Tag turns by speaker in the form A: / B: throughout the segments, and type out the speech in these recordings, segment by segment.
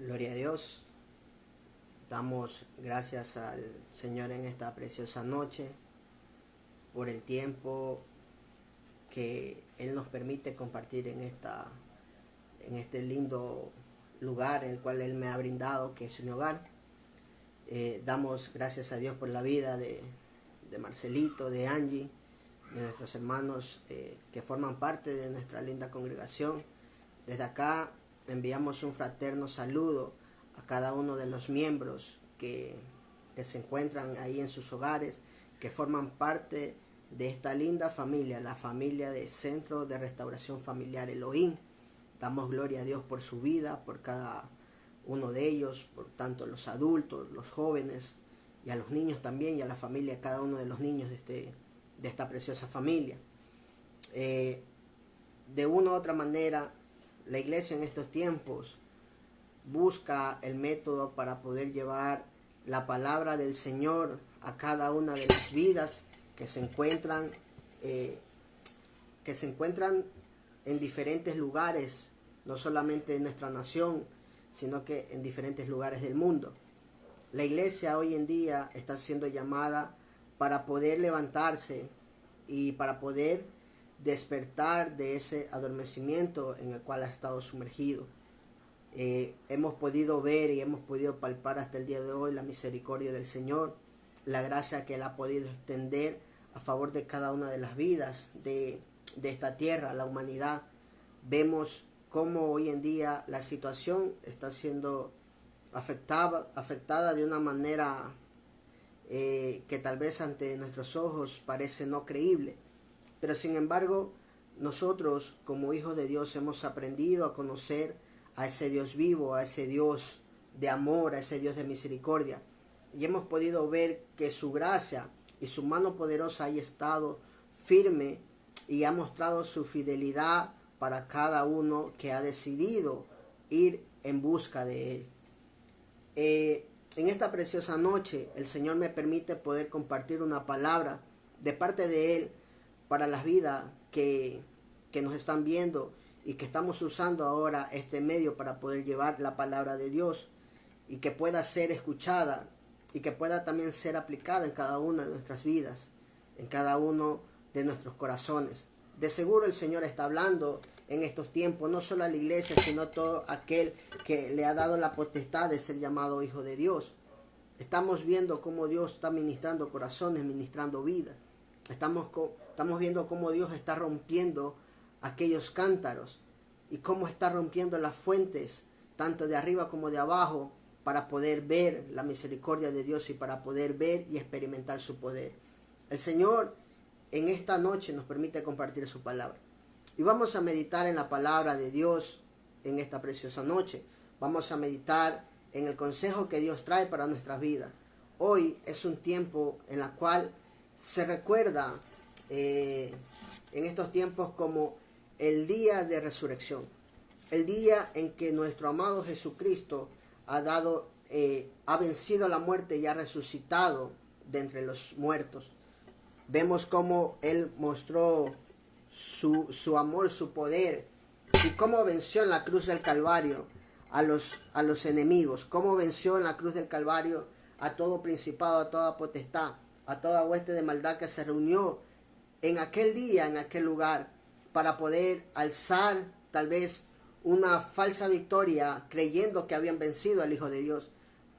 A: Gloria a Dios. Damos gracias al Señor en esta preciosa noche por el tiempo que Él nos permite compartir en este lindo lugar en el cual Él me ha brindado, que es mi hogar. Damos gracias a Dios por la vida de Marcelito, de Angie, de nuestros hermanos que forman parte de nuestra linda congregación. Desde acá enviamos un fraterno saludo a cada uno de los miembros que se encuentran ahí en sus hogares, que forman parte de esta linda familia, la familia de Centro de Restauración Familiar Elohim. Damos gloria a Dios por su vida, por cada uno de ellos, por tanto los adultos, los jóvenes y a los niños también, y a la familia, cada uno de los niños de esta preciosa familia. De una u otra manera, la iglesia en estos tiempos busca el método para poder llevar la palabra del Señor a cada una de las vidas que se encuentran en diferentes lugares, no solamente en nuestra nación, sino que en diferentes lugares del mundo. La iglesia hoy en día está siendo llamada para poder levantarse y para poder despertar de ese adormecimiento en el cual ha estado sumergido. Hemos podido ver y hemos podido palpar hasta el día de hoy la misericordia del Señor, la gracia que Él ha podido extender a favor de cada una de las vidas de esta tierra, la humanidad. Vemos cómo hoy en día la situación está siendo afectada de una manera que tal vez ante nuestros ojos parece no creíble. Pero sin embargo, nosotros como hijos de Dios hemos aprendido a conocer a ese Dios vivo, a ese Dios de amor, a ese Dios de misericordia. Y hemos podido ver que su gracia y su mano poderosa ha estado firme y ha mostrado su fidelidad para cada uno que ha decidido ir en busca de Él. En esta preciosa noche, el Señor me permite poder compartir una palabra de parte de Él para las vidas que nos están viendo y que estamos usando ahora este medio para poder llevar la palabra de Dios y que pueda ser escuchada y que pueda también ser aplicada en cada una de nuestras vidas, en cada uno de nuestros corazones. De seguro el Señor está hablando en estos tiempos, no solo a la iglesia, sino a todo aquel que le ha dado la potestad de ser llamado hijo de Dios. Estamos viendo cómo Dios está ministrando corazones, ministrando vidas. Estamos viendo cómo Dios está rompiendo aquellos cántaros y cómo está rompiendo las fuentes, tanto de arriba como de abajo, para poder ver la misericordia de Dios y para poder ver y experimentar su poder. El Señor en esta noche nos permite compartir su palabra. Y vamos a meditar en la palabra de Dios en esta preciosa noche. Vamos a meditar en el consejo que Dios trae para nuestras vidas. Hoy es un tiempo en el cual se recuerda en estos tiempos como el día de resurrección, el día en que nuestro amado Jesucristo ha vencido la muerte y ha resucitado de entre los muertos. Vemos cómo Él mostró su amor, su poder, y cómo venció en la cruz del Calvario a los enemigos, cómo venció en la cruz del Calvario a todo principado, a toda potestad, a toda hueste de maldad que se reunió en aquel día, en aquel lugar, para poder alzar tal vez una falsa victoria creyendo que habían vencido al Hijo de Dios.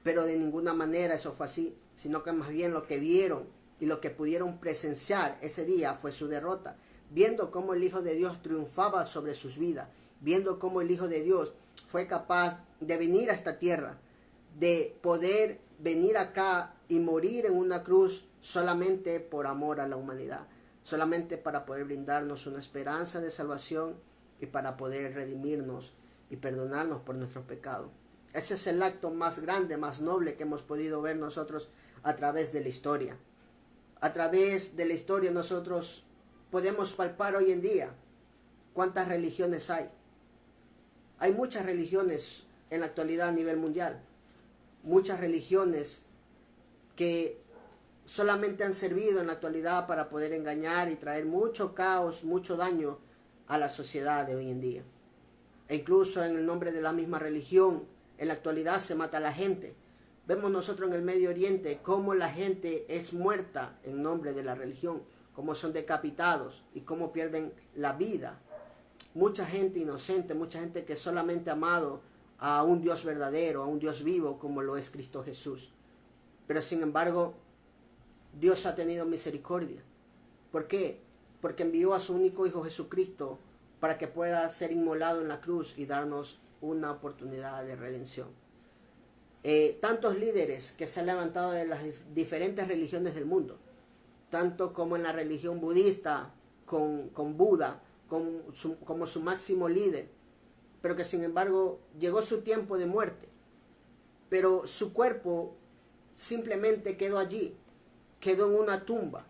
A: Pero de ninguna manera eso fue así, sino que más bien lo que vieron y lo que pudieron presenciar ese día fue su derrota, viendo cómo el Hijo de Dios triunfaba sobre sus vidas, viendo cómo el Hijo de Dios fue capaz de venir a esta tierra, de poder venir acá y morir en una cruz solamente por amor a la humanidad, solamente para poder brindarnos una esperanza de salvación y para poder redimirnos y perdonarnos por nuestros pecados. Ese es el acto más grande, más noble que hemos podido ver nosotros a través de la historia. A través de la historia nosotros podemos palpar hoy en día cuántas religiones hay. Hay muchas religiones en la actualidad a nivel mundial. Muchas religiones que solamente han servido en la actualidad para poder engañar y traer mucho caos, mucho daño a la sociedad de hoy en día. E incluso en el nombre de la misma religión En la actualidad se mata a la gente. Vemos nosotros en el Medio Oriente cómo la gente es muerta en nombre de la religión, cómo son decapitados y cómo pierden la vida. Mucha gente inocente, mucha gente que solamente ha amado a un Dios verdadero, a un Dios vivo como lo es Cristo Jesús. Pero sin embargo, Dios ha tenido misericordia. ¿Por qué? Porque envió a su único Hijo Jesucristo para que pueda ser inmolado en la cruz y darnos una oportunidad de redención. Tantos líderes que se han levantado de las diferentes religiones del mundo, tanto como en la religión budista, con Buda, como su máximo líder, pero que sin embargo llegó su tiempo de muerte, pero su cuerpo simplemente quedó allí, quedó en una tumba.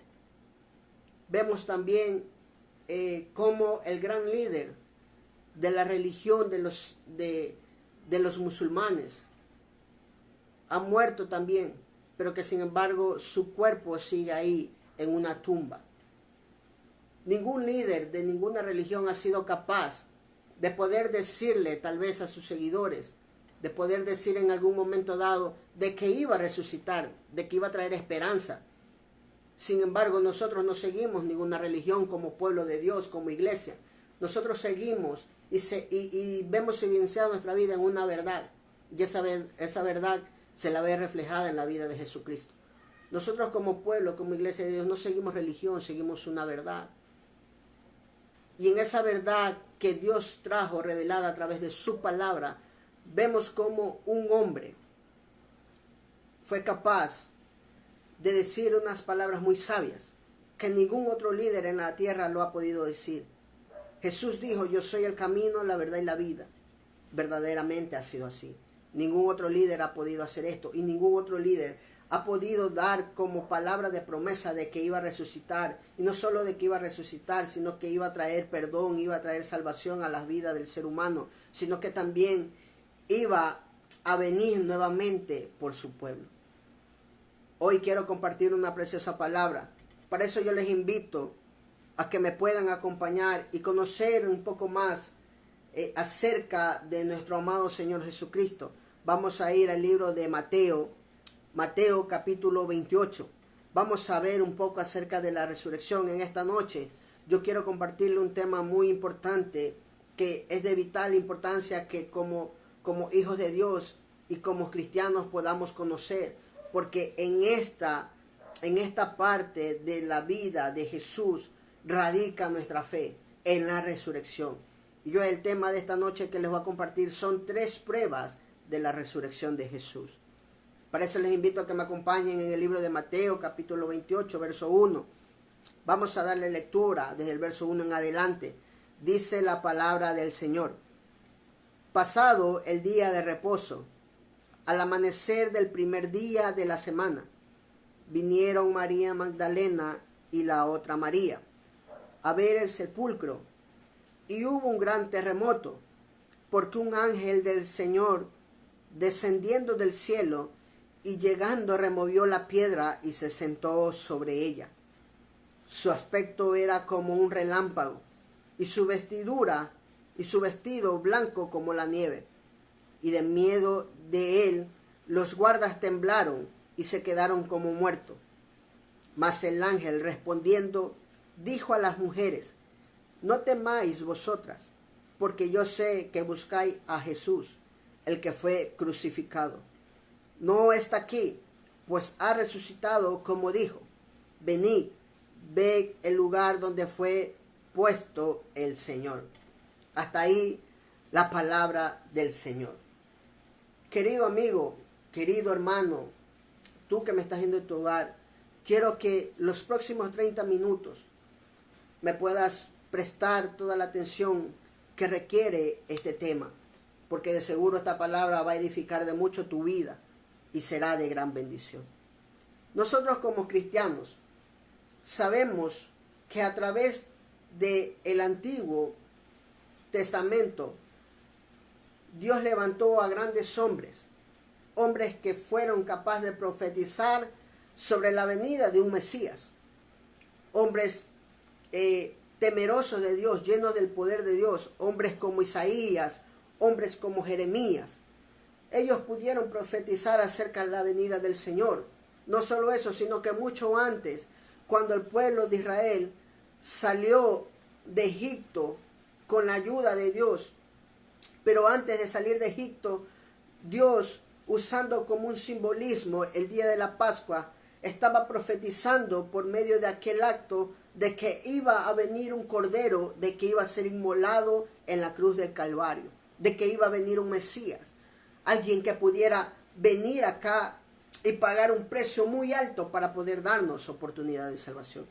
A: Vemos también cómo el gran líder de la religión de los musulmanes ha muerto también, pero que sin embargo su cuerpo sigue ahí en una tumba. Ningún líder de ninguna religión ha sido capaz de poder decirle tal vez a sus seguidores, de poder decir en algún momento dado de que iba a resucitar, de que iba a traer esperanza. Sin embargo, nosotros no seguimos ninguna religión como pueblo de Dios, como iglesia. Nosotros seguimos y vemos evidenciada nuestra vida en una verdad. Y esa verdad se la ve reflejada en la vida de Jesucristo. Nosotros como pueblo, como iglesia de Dios, no seguimos religión, seguimos una verdad. Y en esa verdad que Dios trajo revelada a través de su palabra, vemos como un hombre fue capaz de decir unas palabras muy sabias que ningún otro líder en la tierra lo ha podido decir. Jesús dijo: yo soy el camino, la verdad y la vida. Verdaderamente ha sido así. Ningún otro líder ha podido hacer esto, y ningún otro líder ha podido dar como palabra de promesa de que iba a resucitar. Y no solo de que iba a resucitar, sino que iba a traer perdón, iba a traer salvación a las vidas del ser humano, sino que también iba a venir nuevamente por su pueblo. Hoy quiero compartir una preciosa palabra. Para eso yo les invito a que me puedan acompañar y conocer un poco más acerca de nuestro amado Señor Jesucristo. Vamos a ir al libro de Mateo capítulo 28. Vamos a ver un poco acerca de la resurrección en esta noche. Yo quiero compartirle un tema muy importante que es de vital importancia que como hijos de Dios y como cristianos podamos conocer. Porque en esta parte de la vida de Jesús radica nuestra fe en la resurrección. Y yo el tema de esta noche que les voy a compartir son 3 pruebas de la resurrección de Jesús. Para eso les invito a que me acompañen en el libro de Mateo capítulo 28 verso 1. Vamos a darle lectura desde el verso 1 en adelante. Dice la palabra del Señor: pasado el día de reposo, al amanecer del primer día de la semana, vinieron María Magdalena y la otra María a ver el sepulcro, y hubo un gran terremoto, porque un ángel del Señor, descendiendo del cielo y llegando, removió la piedra y se sentó sobre ella. Su aspecto era como un relámpago, y su vestido blanco como la nieve. Y de miedo de él, los guardas temblaron y se quedaron como muertos. Mas el ángel, respondiendo, dijo a las mujeres: no temáis vosotras, porque yo sé que buscáis a Jesús, el que fue crucificado. No está aquí, pues ha resucitado como dijo. Venid, ved el lugar donde fue puesto el Señor. Hasta ahí la palabra del Señor. Querido amigo, querido hermano, tú que me estás viendo en tu hogar, quiero que los próximos 30 minutos me puedas prestar toda la atención que requiere este tema, porque de seguro esta palabra va a edificar de mucho tu vida y será de gran bendición. Nosotros como cristianos sabemos que a través del Antiguo Testamento Dios levantó a grandes hombres que fueron capaces de profetizar sobre la venida de un Mesías, hombres temerosos de Dios, llenos del poder de Dios, hombres como Isaías, hombres como Jeremías, ellos pudieron profetizar acerca de la venida del Señor. No solo eso, sino que mucho antes, cuando el pueblo de Israel salió de Egipto con la ayuda de Dios, pero antes de salir de Egipto, Dios, usando como un simbolismo el día de la Pascua, estaba profetizando por medio de aquel acto de que iba a venir un cordero, de que iba a ser inmolado en la cruz del Calvario, de que iba a venir un Mesías, alguien que pudiera venir acá y pagar un precio muy alto para poder darnos oportunidad de salvación.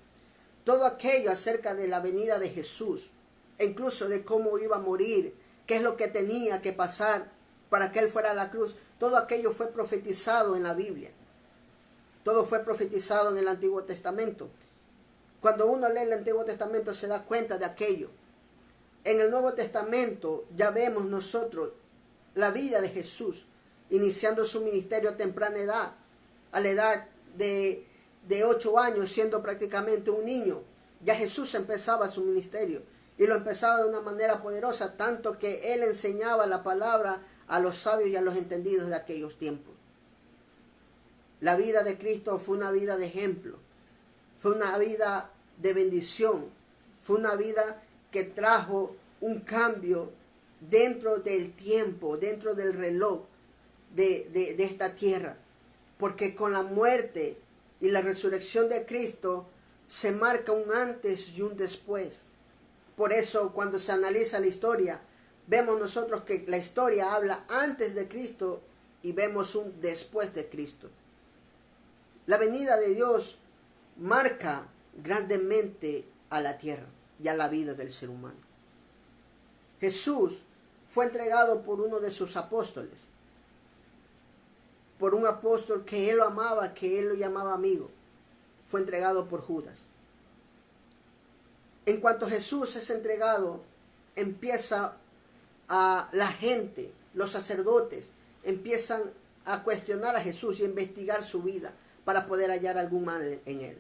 A: Todo aquello acerca de la venida de Jesús, e incluso de cómo iba a morir, qué es lo que tenía que pasar para que Él fuera a la cruz, todo aquello fue profetizado en la Biblia. Todo fue profetizado en el Antiguo Testamento. Cuando uno lee el Antiguo Testamento se da cuenta de aquello. En el Nuevo Testamento ya vemos nosotros la vida de Jesús, iniciando su ministerio a temprana edad, a la edad de 8 años, siendo prácticamente un niño. Ya Jesús empezaba su ministerio y lo empezaba de una manera poderosa, tanto que Él enseñaba la palabra a los sabios y a los entendidos de aquellos tiempos. La vida de Cristo fue una vida de ejemplo, fue una vida de bendición, fue una vida que trajo un cambio dentro del tiempo, dentro del reloj de esta tierra. Porque con la muerte y la resurrección de Cristo se marca un antes y un después. Por eso cuando se analiza la historia, vemos nosotros que la historia habla antes de Cristo y vemos un después de Cristo. La venida de Dios marca grandemente a la tierra y a la vida del ser humano. Jesús fue entregado por uno de sus apóstoles, por un apóstol que Él lo amaba, que Él lo llamaba amigo. Fue entregado por Judas. En cuanto Jesús es entregado, empieza a la gente, los sacerdotes, empiezan a cuestionar a Jesús y a investigar su vida para poder hallar algún mal en Él.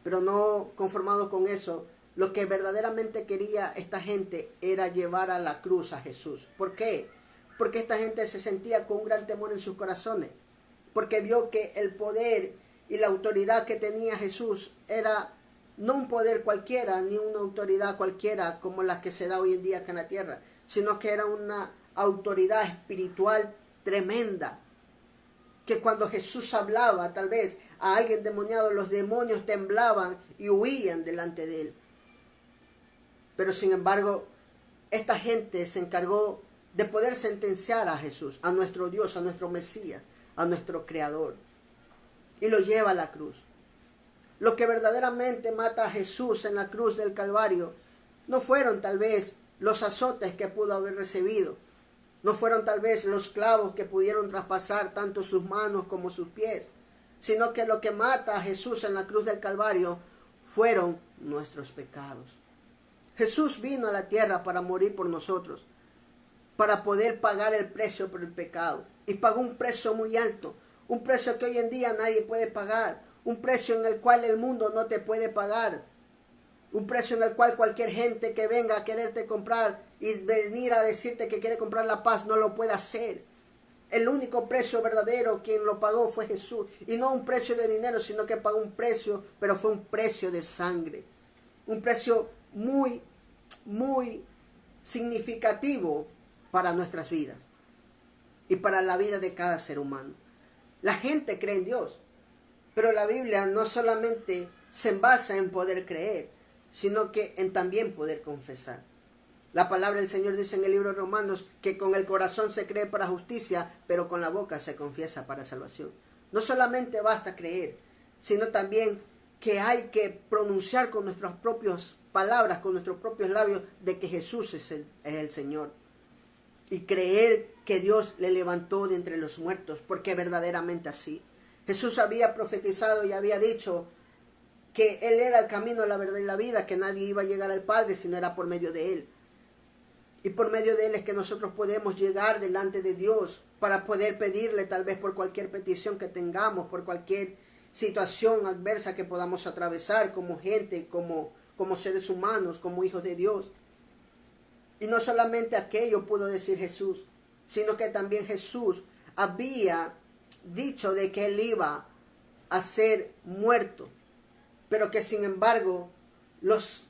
A: Pero no conformado con eso, lo que verdaderamente quería esta gente era llevar a la cruz a Jesús. ¿Por qué? Porque esta gente se sentía con un gran temor en sus corazones, porque vio que el poder y la autoridad que tenía Jesús era no un poder cualquiera, ni una autoridad cualquiera como la que se da hoy en día acá en la tierra, sino que era una autoridad espiritual tremenda, que cuando Jesús hablaba tal vez a alguien demoniado, los demonios temblaban y huían delante de Él. Pero sin embargo, esta gente se encargó de poder sentenciar a Jesús, a nuestro Dios, a nuestro Mesías, a nuestro Creador, y lo lleva a la cruz. Lo que verdaderamente mata a Jesús en la cruz del Calvario no fueron tal vez los azotes que pudo haber recibido, no fueron tal vez los clavos que pudieron traspasar tanto sus manos como sus pies, sino que lo que mata a Jesús en la cruz del Calvario fueron nuestros pecados. Jesús vino a la tierra para morir por nosotros, para poder pagar el precio por el pecado. Y pagó un precio muy alto, un precio que hoy en día nadie puede pagar, un precio en el cual el mundo no te puede pagar, un precio en el cual cualquier gente que venga a quererte comprar y venir a decirte que quiere comprar la paz no lo puede hacer. El único precio verdadero quien lo pagó fue Jesús, y no un precio de dinero, sino que pagó un precio, pero fue un precio de sangre, un precio muy, muy significativo para nuestras vidas y para la vida de cada ser humano. La gente cree en Dios, pero la Biblia no solamente se basa en poder creer, sino que en también poder confesar. La palabra del Señor dice en el libro de Romanos que con el corazón se cree para justicia, pero con la boca se confiesa para salvación. No solamente basta creer, sino también que hay que pronunciar con nuestras propias palabras, con nuestros propios labios, de que Jesús es el Señor. Y creer que Dios le levantó de entre los muertos, porque verdaderamente así. Jesús había profetizado y había dicho que Él era el camino, la verdad y la vida, que nadie iba a llegar al Padre si no era por medio de Él. Y por medio de Él es que nosotros podemos llegar delante de Dios para poder pedirle tal vez por cualquier petición que tengamos, por cualquier situación adversa que podamos atravesar como gente, como seres humanos, como hijos de Dios. Y no solamente aquello pudo decir Jesús, sino que también Jesús había dicho de que él iba a ser muerto, pero que sin embargo los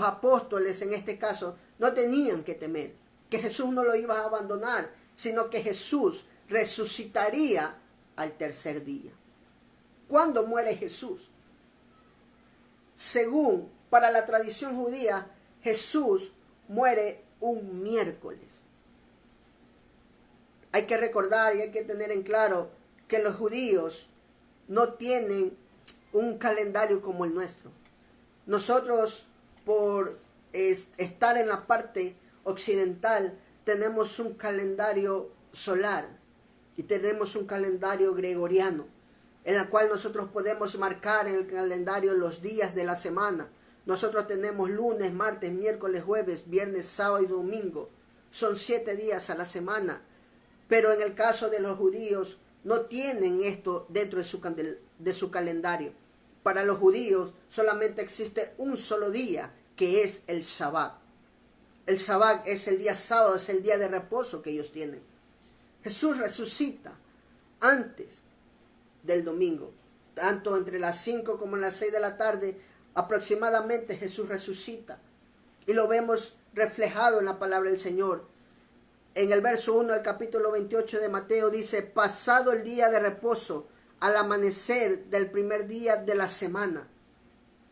A: apóstoles en este caso no tenían que temer, que Jesús no lo iba a abandonar, sino que Jesús resucitaría al tercer día. ¿Cuándo muere Jesús? Según para la tradición judía, Jesús muere un miércoles. Hay que recordar y hay que tener en claro que los judíos no tienen un calendario como el nuestro. Nosotros, por estar en la parte occidental, tenemos un calendario solar y tenemos un calendario gregoriano, en la cual nosotros podemos marcar en el calendario los días de la semana. Nosotros tenemos lunes, martes, miércoles, jueves, viernes, sábado y domingo. Son 7 días a la semana. Pero en el caso de los judíos, no tienen esto dentro de su calendario. Para los judíos solamente existe un solo día, que es el Shabbat. El Shabbat es el día sábado, es el día de reposo que ellos tienen. Jesús resucita antes del domingo, tanto entre las 5 como las 6 de la tarde, aproximadamente Jesús resucita. Y lo vemos reflejado en la palabra del Señor. En el verso 1 del capítulo 28 de Mateo dice: pasado el día de reposo, al amanecer del primer día de la semana.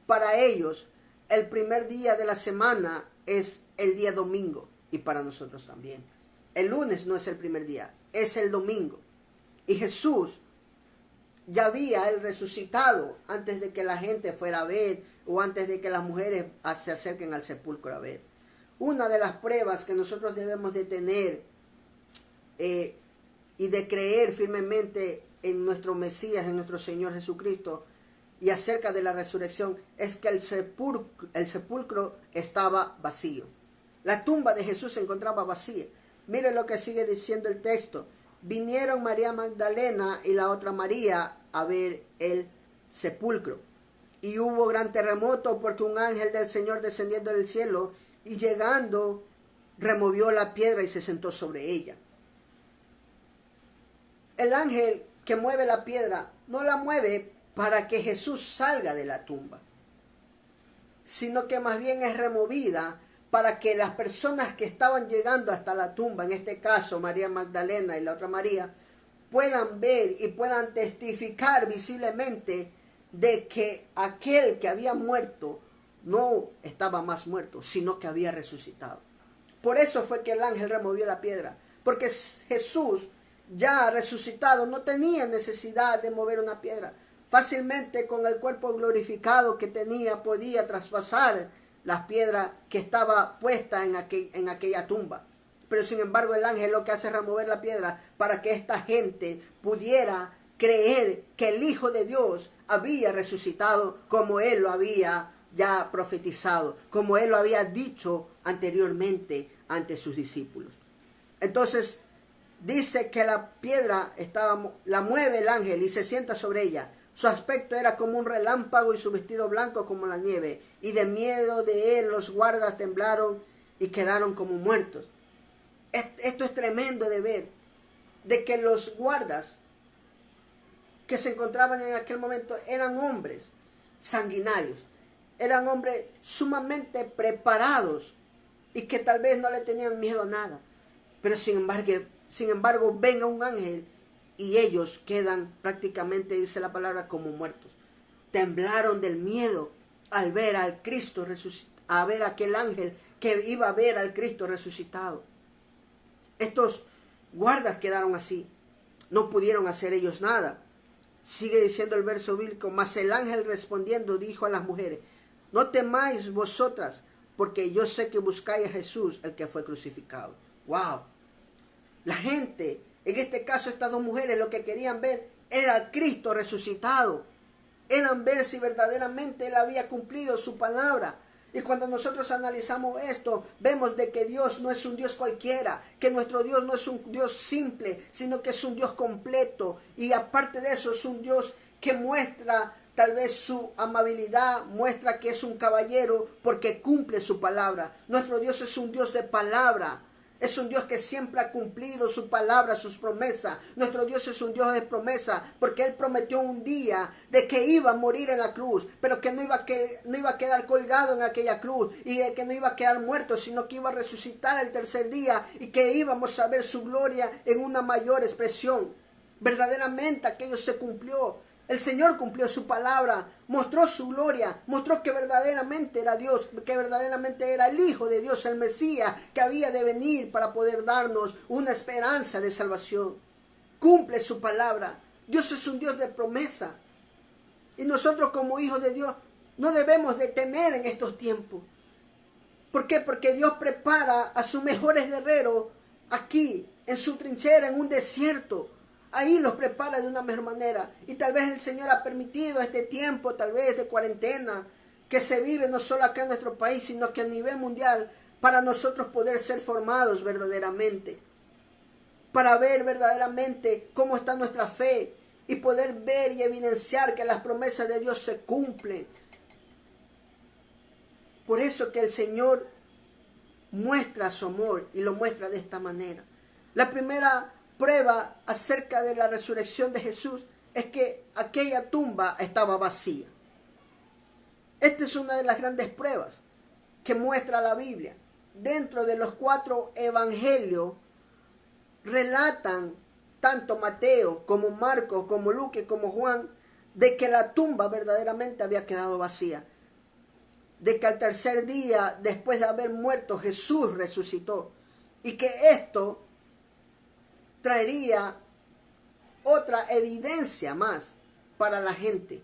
A: Para ellos, el primer día de la semana es el día domingo, y para nosotros también. El lunes no es el primer día, es el domingo. Y Jesús ya había él resucitado antes de que la gente fuera a ver, o antes de que las mujeres se acerquen al sepulcro a ver. Una de las pruebas que nosotros debemos de tener y de creer firmemente en nuestro Mesías, en nuestro Señor Jesucristo, y acerca de la resurrección, es que el sepulcro estaba vacío. La tumba de Jesús se encontraba vacía. Mire lo que sigue diciendo el texto. Vinieron María Magdalena y la otra María a ver el sepulcro. Y hubo gran terremoto, porque un ángel del Señor descendiendo del cielo y llegando removió la piedra y se sentó sobre ella. El ángel que mueve la piedra no la mueve para que Jesús salga de la tumba, sino que más bien es removida para que las personas que estaban llegando hasta la tumba, en este caso María Magdalena y la otra María, puedan ver y puedan testificar visiblemente de que aquel que había muerto no estaba más muerto, sino que había resucitado. Por eso fue que el ángel removió la piedra, porque Jesús, ya resucitado, no tenía necesidad de mover una piedra. Fácilmente, con el cuerpo glorificado que tenía, podía traspasar las piedras que estaba puesta en aquella tumba. Pero sin embargo, el ángel lo que hace es remover la piedra para que esta gente pudiera creer que el Hijo de Dios había resucitado, como él lo había ya profetizado, como él lo había dicho anteriormente ante sus discípulos. Entonces dice que la piedra la mueve el ángel y se sienta sobre ella. Su aspecto era como un relámpago y su vestido blanco como la nieve. Y de miedo de él los guardas temblaron y quedaron como muertos. Esto es tremendo de ver, de que los guardas que se encontraban en aquel momento eran hombres sanguinarios, eran hombres sumamente preparados y que tal vez no le tenían miedo a nada. Pero sin embargo ven a un ángel y ellos quedan prácticamente, dice la palabra, como muertos. Temblaron del miedo al ver al Cristo resucitado, a ver a aquel ángel que iba a ver al Cristo resucitado. Estos guardas quedaron así, no pudieron hacer ellos nada. Sigue diciendo el verso bíblico: mas el ángel respondiendo dijo a las mujeres: no temáis vosotras, porque yo sé que buscáis a Jesús, el que fue crucificado. ¡Wow! La gente, en este caso estas dos mujeres, lo que querían ver era al Cristo resucitado. Eran ver si verdaderamente él había cumplido su palabra. Y cuando nosotros analizamos esto, vemos de que Dios no es un Dios cualquiera, que nuestro Dios no es un Dios simple, sino que es un Dios completo. Y aparte de eso, es un Dios que muestra tal vez su amabilidad, muestra que es un caballero porque cumple su palabra. Nuestro Dios es un Dios de palabra. Es un Dios que siempre ha cumplido su palabra, sus promesas. Nuestro Dios es un Dios de promesa, porque Él prometió un día de que iba a morir en la cruz, pero que no iba a quedar colgado en aquella cruz, y de que no iba a quedar muerto, sino que iba a resucitar el tercer día, y que íbamos a ver su gloria en una mayor expresión. Verdaderamente aquello se cumplió. El Señor cumplió su palabra, mostró su gloria, mostró que verdaderamente era Dios, que verdaderamente era el Hijo de Dios, el Mesías, que había de venir para poder darnos una esperanza de salvación. Cumple su palabra. Dios es un Dios de promesa. Y nosotros como hijos de Dios no debemos de temer en estos tiempos. ¿Por qué? Porque Dios prepara a sus mejores guerreros aquí, en su trinchera, en un desierto. Ahí los prepara de una mejor manera. Y tal vez el Señor ha permitido este tiempo, tal vez de cuarentena, que se vive no solo acá en nuestro país, sino que a nivel mundial, para nosotros poder ser formados verdaderamente. Para ver verdaderamente cómo está nuestra fe y poder ver y evidenciar que las promesas de Dios se cumplen. Por eso que el Señor muestra su amor y lo muestra de esta manera. La primera prueba acerca de la resurrección de Jesús es que aquella tumba estaba vacía. Esta es una de las grandes pruebas que muestra la Biblia. Dentro de los 4 evangelios relatan tanto Mateo como Marcos, como Lucas, como Juan, de que la tumba verdaderamente había quedado vacía. De que al tercer día, después de haber muerto, Jesús resucitó. Y que esto traería otra evidencia más para la gente,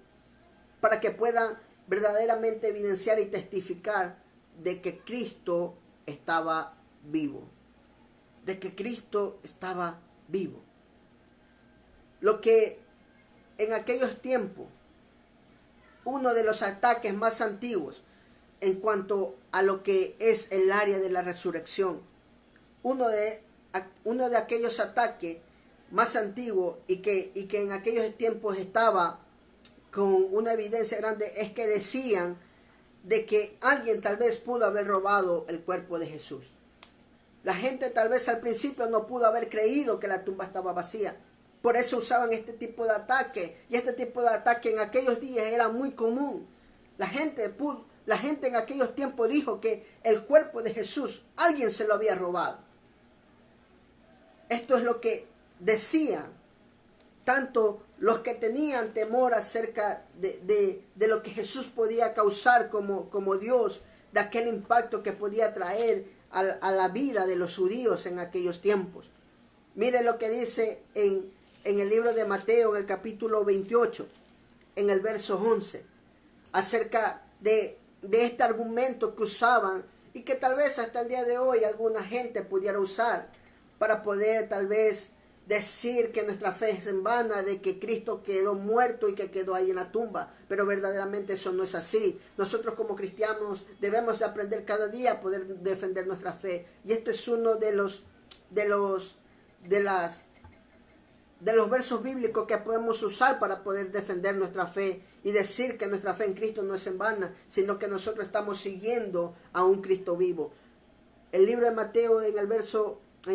A: para que puedan verdaderamente evidenciar y testificar de que Cristo estaba vivo, de que Cristo estaba vivo. Lo que en aquellos tiempos, uno de los ataques más antiguos en cuanto a lo que es el área de la resurrección, uno de aquellos ataques más antiguos y que en aquellos tiempos estaba con una evidencia grande, es que decían de que alguien tal vez pudo haber robado el cuerpo de Jesús. La gente tal vez al principio no pudo haber creído que la tumba estaba vacía. Por eso usaban este tipo de ataque. Y este tipo de ataque en aquellos días era muy común. La gente en aquellos tiempos dijo que el cuerpo de Jesús alguien se lo había robado. Esto es lo que decían tanto los que tenían temor acerca de lo que Jesús podía causar como Dios, de aquel impacto que podía traer a la vida de los judíos en aquellos tiempos. Mire lo que dice en el libro de Mateo, en el capítulo 28, en el verso 11, acerca de este argumento que usaban y que tal vez hasta el día de hoy alguna gente pudiera usar para poder tal vez decir que nuestra fe es en vana, de que Cristo quedó muerto y que quedó ahí en la tumba. Pero verdaderamente eso no es así. Nosotros como cristianos debemos de aprender cada día a poder defender nuestra fe. Y este es uno de los versos bíblicos que podemos usar para poder defender nuestra fe y decir que nuestra fe en Cristo no es en vana, sino que nosotros estamos siguiendo a un Cristo vivo. El libro de Mateo en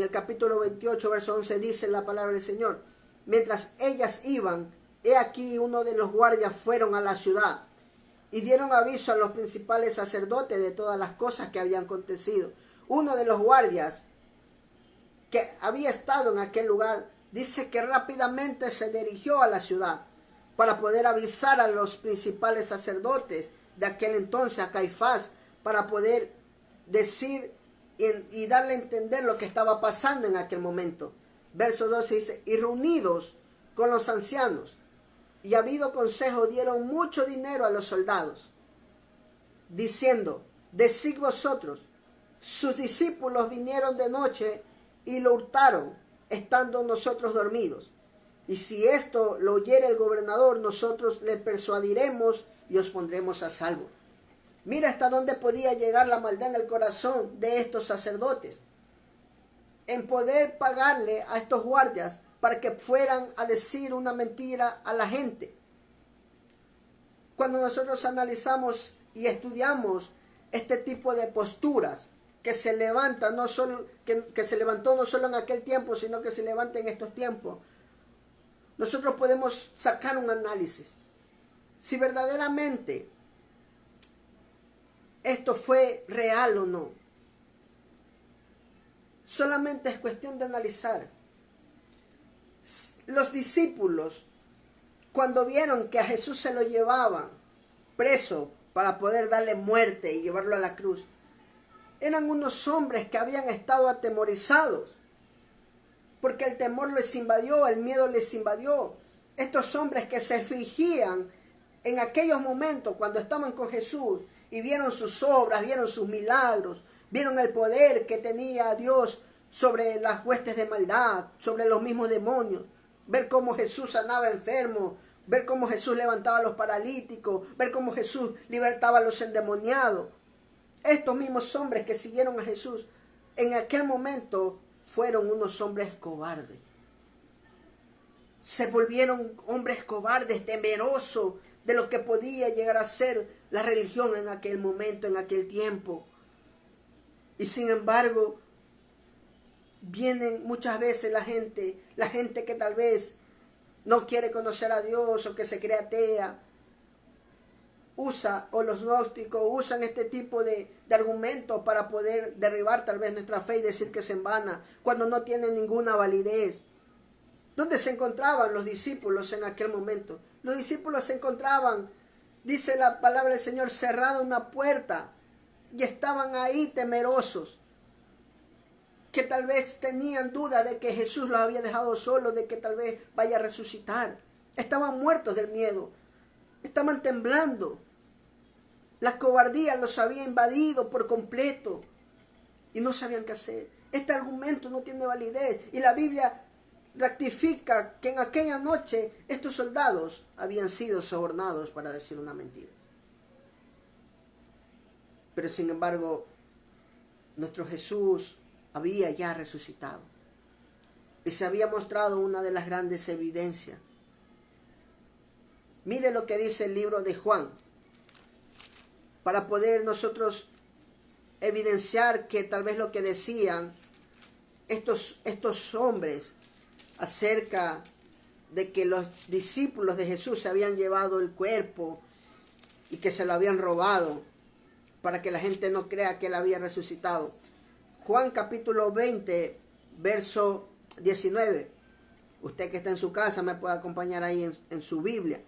A: el capítulo 28, verso 11 dice la palabra del Señor: mientras ellas iban, he aquí uno de los guardias fueron a la ciudad y dieron aviso a los principales sacerdotes de todas las cosas que habían acontecido. Uno de los guardias que había estado en aquel lugar dice que rápidamente se dirigió a la ciudad para poder avisar a los principales sacerdotes de aquel entonces, a Caifás, para poder decir y darle a entender lo que estaba pasando en aquel momento. Verso 12 dice: y reunidos con los ancianos y habido consejo, dieron mucho dinero a los soldados, diciendo: decid vosotros, sus discípulos vinieron de noche y lo hurtaron, estando nosotros dormidos. Y si esto lo oyere el gobernador, nosotros le persuadiremos y os pondremos a salvo. Mira hasta dónde podía llegar la maldad en el corazón de estos sacerdotes, en poder pagarle a estos guardias para que fueran a decir una mentira a la gente. Cuando nosotros analizamos y estudiamos este tipo de posturas que se levanta, no solo, que se levantó no solo en aquel tiempo, sino que se levanta en estos tiempos, nosotros podemos sacar un análisis. Si verdaderamente esto fue real o no. Solamente es cuestión de analizar. Los discípulos, cuando vieron que a Jesús se lo llevaban preso para poder darle muerte y llevarlo a la cruz, eran unos hombres que habían estado atemorizados, porque el temor les invadió, el miedo les invadió. Estos hombres que se fingían en aquellos momentos cuando estaban con Jesús y vieron sus obras, vieron sus milagros, vieron el poder que tenía Dios sobre las huestes de maldad, sobre los mismos demonios, ver cómo Jesús sanaba enfermos, ver cómo Jesús levantaba a los paralíticos, ver cómo Jesús libertaba a los endemoniados. Estos mismos hombres que siguieron a Jesús en aquel momento fueron unos hombres cobardes. Se volvieron hombres cobardes, temerosos de lo que podía llegar a ser la religión en aquel momento, en aquel tiempo. Y sin embargo, vienen muchas veces la gente que tal vez no quiere conocer a Dios o que se cree atea, o los gnósticos usan este tipo de argumentos para poder derribar tal vez nuestra fe y decir que es en vana, cuando no tiene ninguna validez. ¿Dónde se encontraban los discípulos en aquel momento? Los discípulos se encontraban, dice la palabra del Señor, cerrada una puerta, y estaban ahí temerosos, que tal vez tenían duda de que Jesús los había dejado solos, de que tal vez vaya a resucitar. Estaban muertos del miedo, estaban temblando. La cobardía los había invadido por completo y no sabían qué hacer. Este argumento no tiene validez, y la Biblia rectifica que en aquella noche estos soldados habían sido sobornados para decir una mentira. Pero sin embargo, nuestro Jesús había ya resucitado y se había mostrado una de las grandes evidencias. Mire lo que dice el libro de Juan, para poder nosotros evidenciar que tal vez lo que decían estos hombres acerca de que los discípulos de Jesús se habían llevado el cuerpo y que se lo habían robado, para que la gente no crea que él había resucitado. Juan capítulo 20, verso 19. Usted que está en su casa me puede acompañar ahí en su Biblia.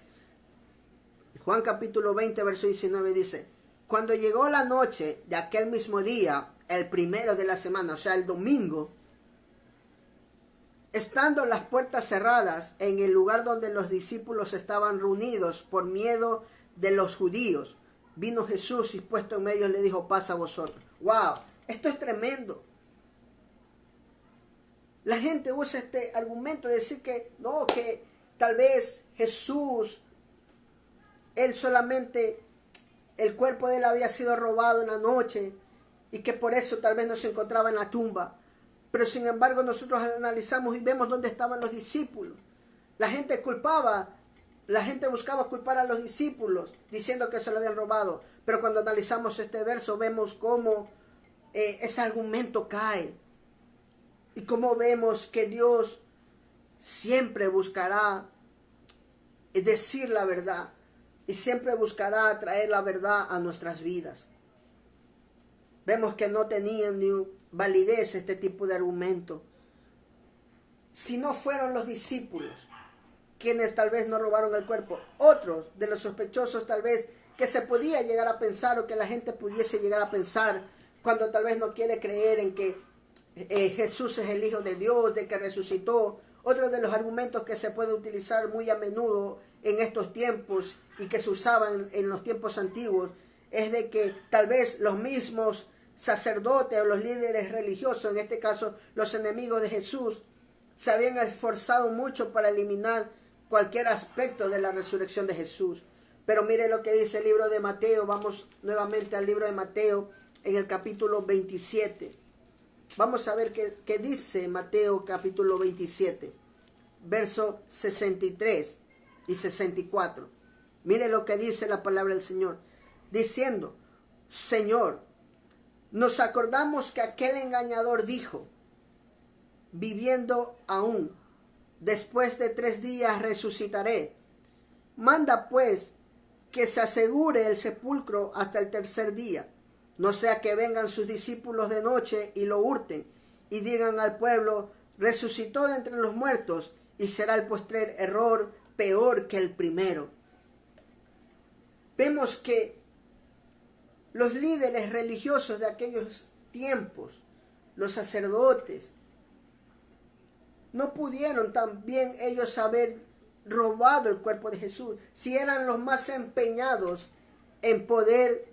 A: Juan capítulo 20, verso 19 dice: cuando llegó la noche de aquel mismo día, el primero de la semana, o sea, el domingo, estando las puertas cerradas en el lugar donde los discípulos estaban reunidos por miedo de los judíos, vino Jesús y puesto en medio le dijo: paz a vosotros. ¡Wow! Esto es tremendo. La gente usa este argumento de decir que no, que tal vez Jesús, él solamente, el cuerpo de él había sido robado en la noche y que por eso tal vez no se encontraba en la tumba. Pero sin embargo nosotros analizamos y vemos dónde estaban los discípulos. La gente buscaba culpar a los discípulos diciendo que se lo habían robado. Pero cuando analizamos este verso vemos cómo ese argumento cae. Y cómo vemos que Dios siempre buscará decir la verdad. Y siempre buscará traer la verdad a nuestras vidas. Vemos que no tenían ni validez este tipo de argumento. Si no fueron los discípulos quienes tal vez no robaron el cuerpo, otros de los sospechosos tal vez que se podía llegar a pensar, o que la gente pudiese llegar a pensar cuando tal vez no quiere creer en que Jesús es el Hijo de Dios, de que resucitó. Otro de los argumentos que se puede utilizar muy a menudo en estos tiempos y que se usaban en los tiempos antiguos es de que tal vez los mismos sacerdotes o los líderes religiosos, en este caso los enemigos de Jesús, se habían esforzado mucho para eliminar cualquier aspecto de la resurrección de Jesús. Pero mire lo que dice el libro de Mateo. Vamos nuevamente al libro de Mateo en el capítulo 27. Vamos a ver qué dice Mateo capítulo 27, versos 63 y 64. Mire lo que dice la palabra del Señor, diciendo: Señor, Nos acordamos que aquel engañador dijo, viviendo aún, después de 3 días resucitaré. Manda pues que se asegure el sepulcro hasta el 3er día, no sea que vengan sus discípulos de noche y lo hurten y digan al pueblo, resucitó de entre los muertos, y será el postrer error peor que el primero. Vemos que los líderes religiosos de aquellos tiempos, los sacerdotes, no pudieron también ellos haber robado el cuerpo de Jesús, si eran los más empeñados en poder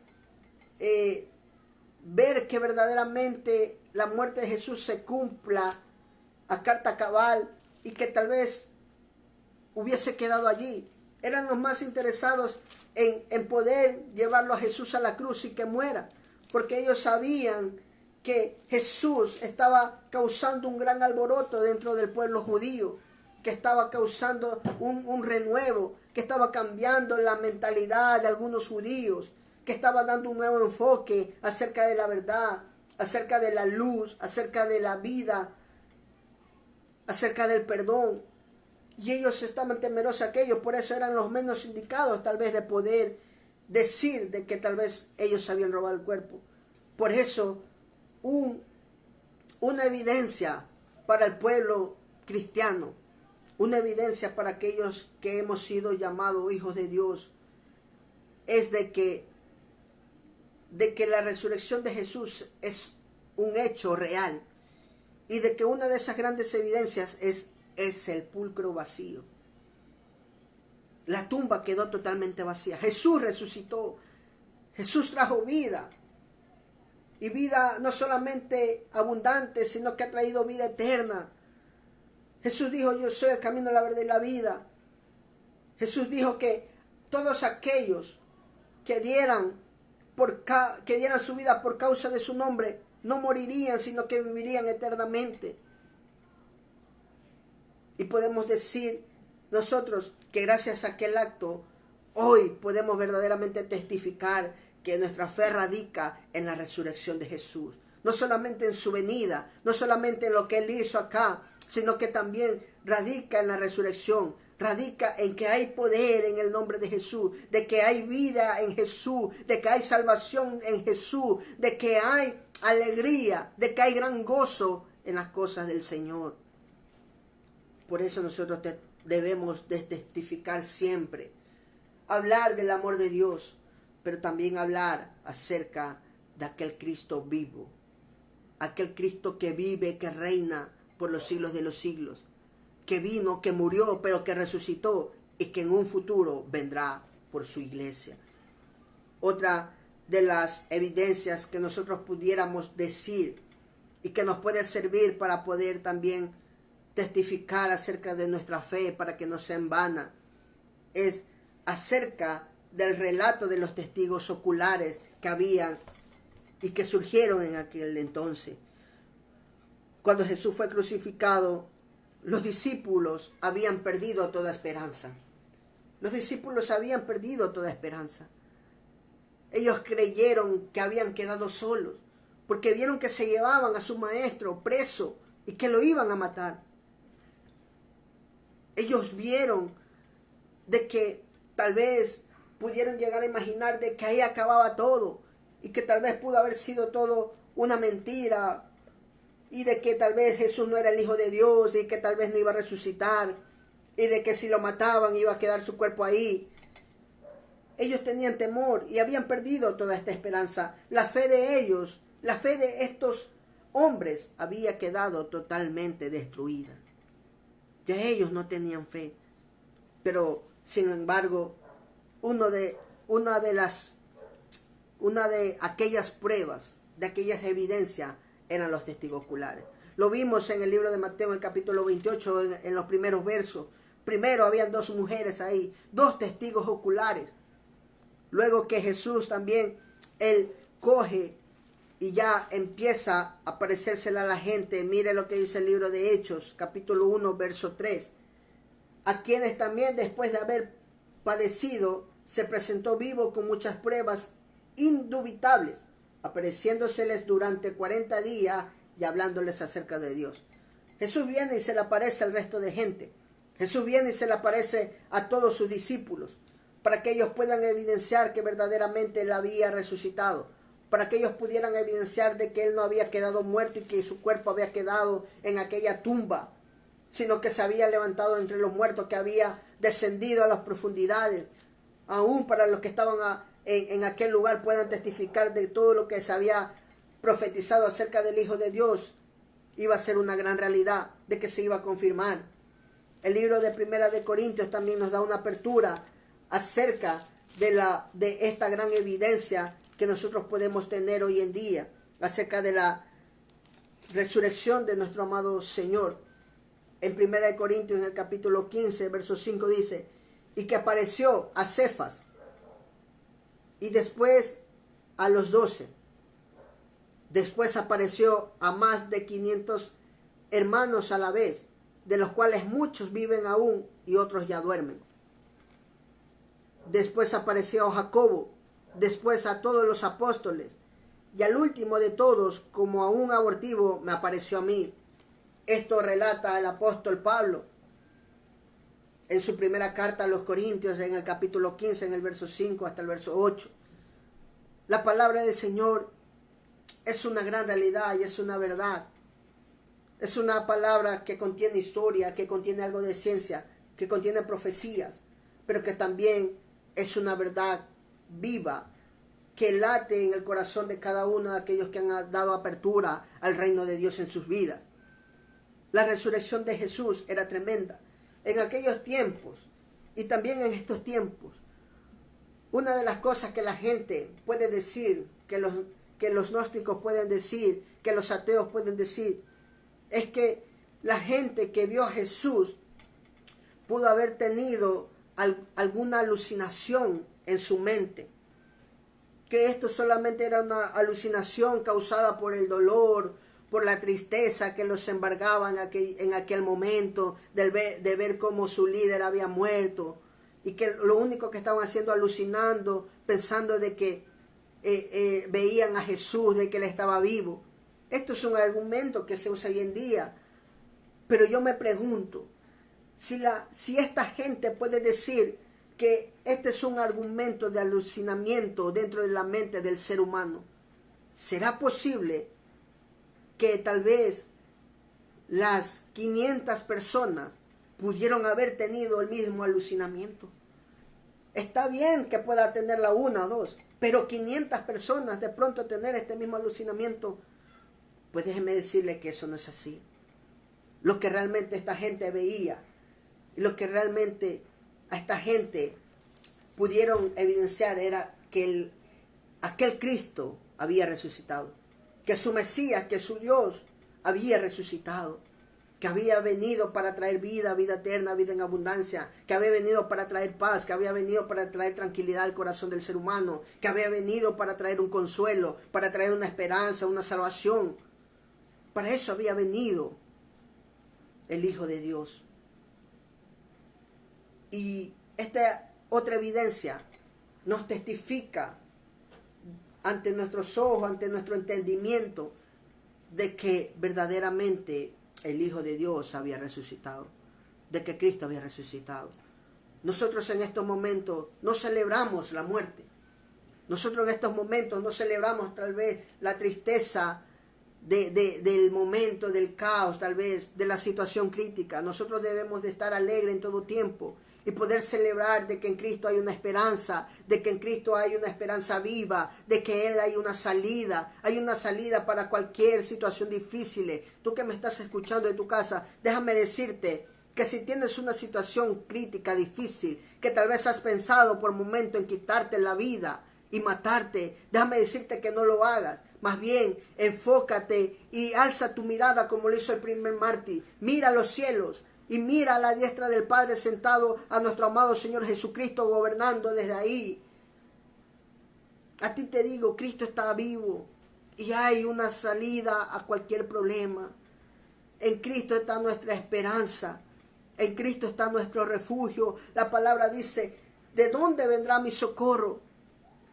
A: ver que verdaderamente la muerte de Jesús se cumpla a carta cabal y que tal vez hubiese quedado allí. Eran los más interesados en poder llevarlo a Jesús a la cruz y que muera, porque ellos sabían que Jesús estaba causando un gran alboroto dentro del pueblo judío, que estaba causando un renuevo, que estaba cambiando la mentalidad de algunos judíos, que estaba dando un nuevo enfoque acerca de la verdad, acerca de la luz, acerca de la vida, acerca del perdón. Y ellos estaban temerosos de aquello, por eso eran los menos indicados tal vez de poder decir de que tal vez ellos habían robado el cuerpo. Por eso una evidencia para el pueblo cristiano, una evidencia para aquellos que hemos sido llamados hijos de Dios, es de que la resurrección de Jesús es un hecho real, y de que una de esas grandes evidencias es el sepulcro vacío. La tumba quedó totalmente vacía. Jesús resucitó. Jesús trajo vida. Y vida no solamente abundante, sino que ha traído vida eterna. Jesús dijo, yo soy el camino, la verdad y la vida. Jesús dijo que todos aquellos que dieran su vida por causa de su nombre, no morirían, sino que vivirían eternamente. Y podemos decir nosotros que gracias a aquel acto, hoy podemos verdaderamente testificar que nuestra fe radica en la resurrección de Jesús. No solamente en su venida, no solamente en lo que Él hizo acá, sino que también radica en la resurrección. Radica en que hay poder en el nombre de Jesús, de que hay vida en Jesús, de que hay salvación en Jesús, de que hay alegría, de que hay gran gozo en las cosas del Señor. Por eso nosotros debemos de testificar siempre, hablar del amor de Dios, pero también hablar acerca de aquel Cristo vivo, aquel Cristo que vive, que reina por los siglos de los siglos, que vino, que murió, pero que resucitó y que en un futuro vendrá por su iglesia. Otra de las evidencias que nosotros pudiéramos decir y que nos puede servir para poder también testificar acerca de nuestra fe, para que no sea en vana, es acerca del relato de los testigos oculares que habían y que surgieron en aquel entonces. Cuando Jesús fue crucificado, los discípulos habían perdido toda esperanza. Los discípulos habían perdido toda esperanza. Ellos creyeron que habían quedado solos, porque vieron que se llevaban a su maestro preso y que lo iban a matar. Ellos vieron de que tal vez pudieron llegar a imaginar de que ahí acababa todo y que tal vez pudo haber sido todo una mentira y de que tal vez Jesús no era el Hijo de Dios y que tal vez no iba a resucitar y de que si lo mataban iba a quedar su cuerpo ahí. Ellos tenían temor y habían perdido toda esta esperanza. La fe de ellos, la fe de estos hombres había quedado totalmente destruida. Ya ellos no tenían fe. Pero, sin embargo, una de aquellas pruebas, de aquellas evidencias, eran los testigos oculares. Lo vimos en el libro de Mateo, en el capítulo 28, en los primeros versos. Primero habían 2 mujeres ahí, 2 testigos oculares. Luego que Jesús también, Él coge y ya empieza a aparecérsela a la gente. Mire lo que dice el libro de Hechos, capítulo 1, verso 3. A quienes también después de haber padecido, se presentó vivo con muchas pruebas indubitables, apareciéndoseles durante 40 días y hablándoles acerca de Dios. Jesús viene y se le aparece al resto de gente. Jesús viene y se le aparece a todos sus discípulos, para que ellos puedan evidenciar que verdaderamente Él había resucitado, para que ellos pudieran evidenciar de que Él no había quedado muerto y que su cuerpo había quedado en aquella tumba, sino que se había levantado entre los muertos, que había descendido a las profundidades. Aún para los que estaban en aquel lugar puedan testificar de todo lo que se había profetizado acerca del Hijo de Dios. Iba a ser una gran realidad, de que se iba a confirmar. El libro de Primera de Corintios también nos da una apertura acerca de esta gran evidencia que nosotros podemos tener hoy en día, acerca de la resurrección de nuestro amado Señor. En Primera de Corintios, en el capítulo 15, verso 5 dice: y que apareció a Cefas, y después a los 12. Después apareció a más de 500 hermanos a la vez, de los cuales muchos viven aún y otros ya duermen. Después apareció a Jacobo, después a todos los apóstoles, y al último de todos, como a un abortivo, me apareció a mí. Esto relata el apóstol Pablo en su primera carta a los Corintios, en el capítulo 15, en el verso 5 hasta el verso 8. La palabra del Señor es una gran realidad y es una verdad. Es una palabra que contiene historia, que contiene algo de ciencia, que contiene profecías, pero que también es una verdad viva, que late en el corazón de cada uno de aquellos que han dado apertura al reino de Dios en sus vidas. La resurrección de Jesús era tremenda. En aquellos tiempos y también en estos tiempos, una de las cosas que la gente puede decir, que los gnósticos pueden decir, que los ateos pueden decir, es que la gente que vio a Jesús pudo haber tenido alguna alucinación en su mente, que esto solamente era una alucinación causada por el dolor, por la tristeza que los embargaba en aquel momento, de ver cómo su líder había muerto, y que lo único que estaban haciendo, alucinando, pensando de que veían a Jesús, de que Él estaba vivo. Esto es un argumento que se usa hoy en día, pero yo me pregunto, si esta gente puede decir que este es un argumento de alucinamiento dentro de la mente del ser humano, ¿será posible que tal vez las 500 personas pudieron haber tenido el mismo alucinamiento? Está bien que pueda tenerla una o dos, pero 500 personas de pronto tener este mismo alucinamiento, pues déjeme decirle que eso no es así. Lo que realmente esta gente veía, y lo que realmente a esta gente pudieron evidenciar era que aquel Cristo había resucitado, que su Mesías, que su Dios había resucitado, que había venido para traer vida, vida eterna, vida en abundancia, que había venido para traer paz, que había venido para traer tranquilidad al corazón del ser humano, que había venido para traer un consuelo, para traer una esperanza, una salvación. Para eso había venido el Hijo de Dios. Y esta otra evidencia nos testifica ante nuestros ojos, ante nuestro entendimiento, de que verdaderamente el Hijo de Dios había resucitado, de que Cristo había resucitado. Nosotros en estos momentos no celebramos la muerte. Nosotros en estos momentos no celebramos tal vez la tristeza del momento, del caos, tal vez de la situación crítica. Nosotros debemos de estar alegres en todo tiempo y poder celebrar de que en Cristo hay una esperanza, de que en Cristo hay una esperanza viva, de que Él hay una salida para cualquier situación difícil. Tú que me estás escuchando de tu casa, déjame decirte que si tienes una situación crítica, difícil, que tal vez has pensado por momento en quitarte la vida y matarte, déjame decirte que no lo hagas. Más bien, enfócate y alza tu mirada como lo hizo el primer mártir. Mira a los cielos y mira a la diestra del Padre sentado a nuestro amado Señor Jesucristo gobernando desde ahí. A ti te digo, Cristo está vivo y hay una salida a cualquier problema. En Cristo está nuestra esperanza. En Cristo está nuestro refugio. La palabra dice, ¿de dónde vendrá mi socorro?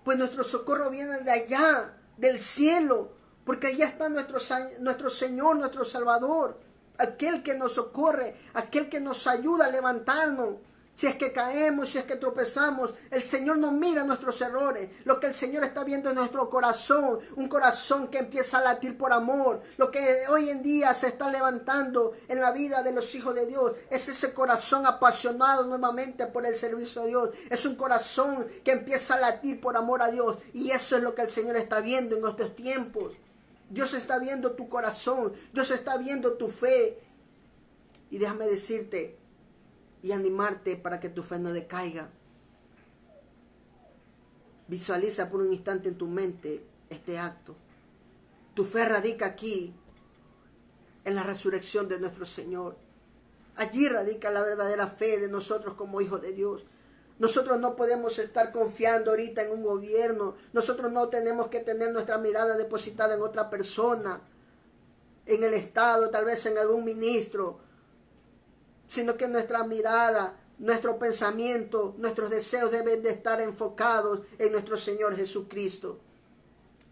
A: Pues nuestro socorro viene de allá, del cielo, porque allá está nuestro Señor, nuestro Salvador, aquel que nos socorre, aquel que nos ayuda a levantarnos. Si es que caemos, si es que tropezamos, el Señor no mira nuestros errores. Lo que el Señor está viendo es nuestro corazón, un corazón que empieza a latir por amor. Lo que hoy en día se está levantando en la vida de los hijos de Dios es ese corazón apasionado nuevamente por el servicio de Dios. Es un corazón que empieza a latir por amor a Dios, y eso es lo que el Señor está viendo en nuestros tiempos. Dios está viendo tu corazón, Dios está viendo tu fe. Y déjame decirte y animarte para que tu fe no decaiga. Visualiza por un instante en tu mente este acto. Tu fe radica aquí, en la resurrección de nuestro Señor. Allí radica la verdadera fe de nosotros como hijos de Dios. Nosotros no podemos estar confiando ahorita en un gobierno. Nosotros no tenemos que tener nuestra mirada depositada en otra persona, en el Estado, tal vez en algún ministro, sino que nuestra mirada, nuestro pensamiento, nuestros deseos deben de estar enfocados en nuestro Señor Jesucristo.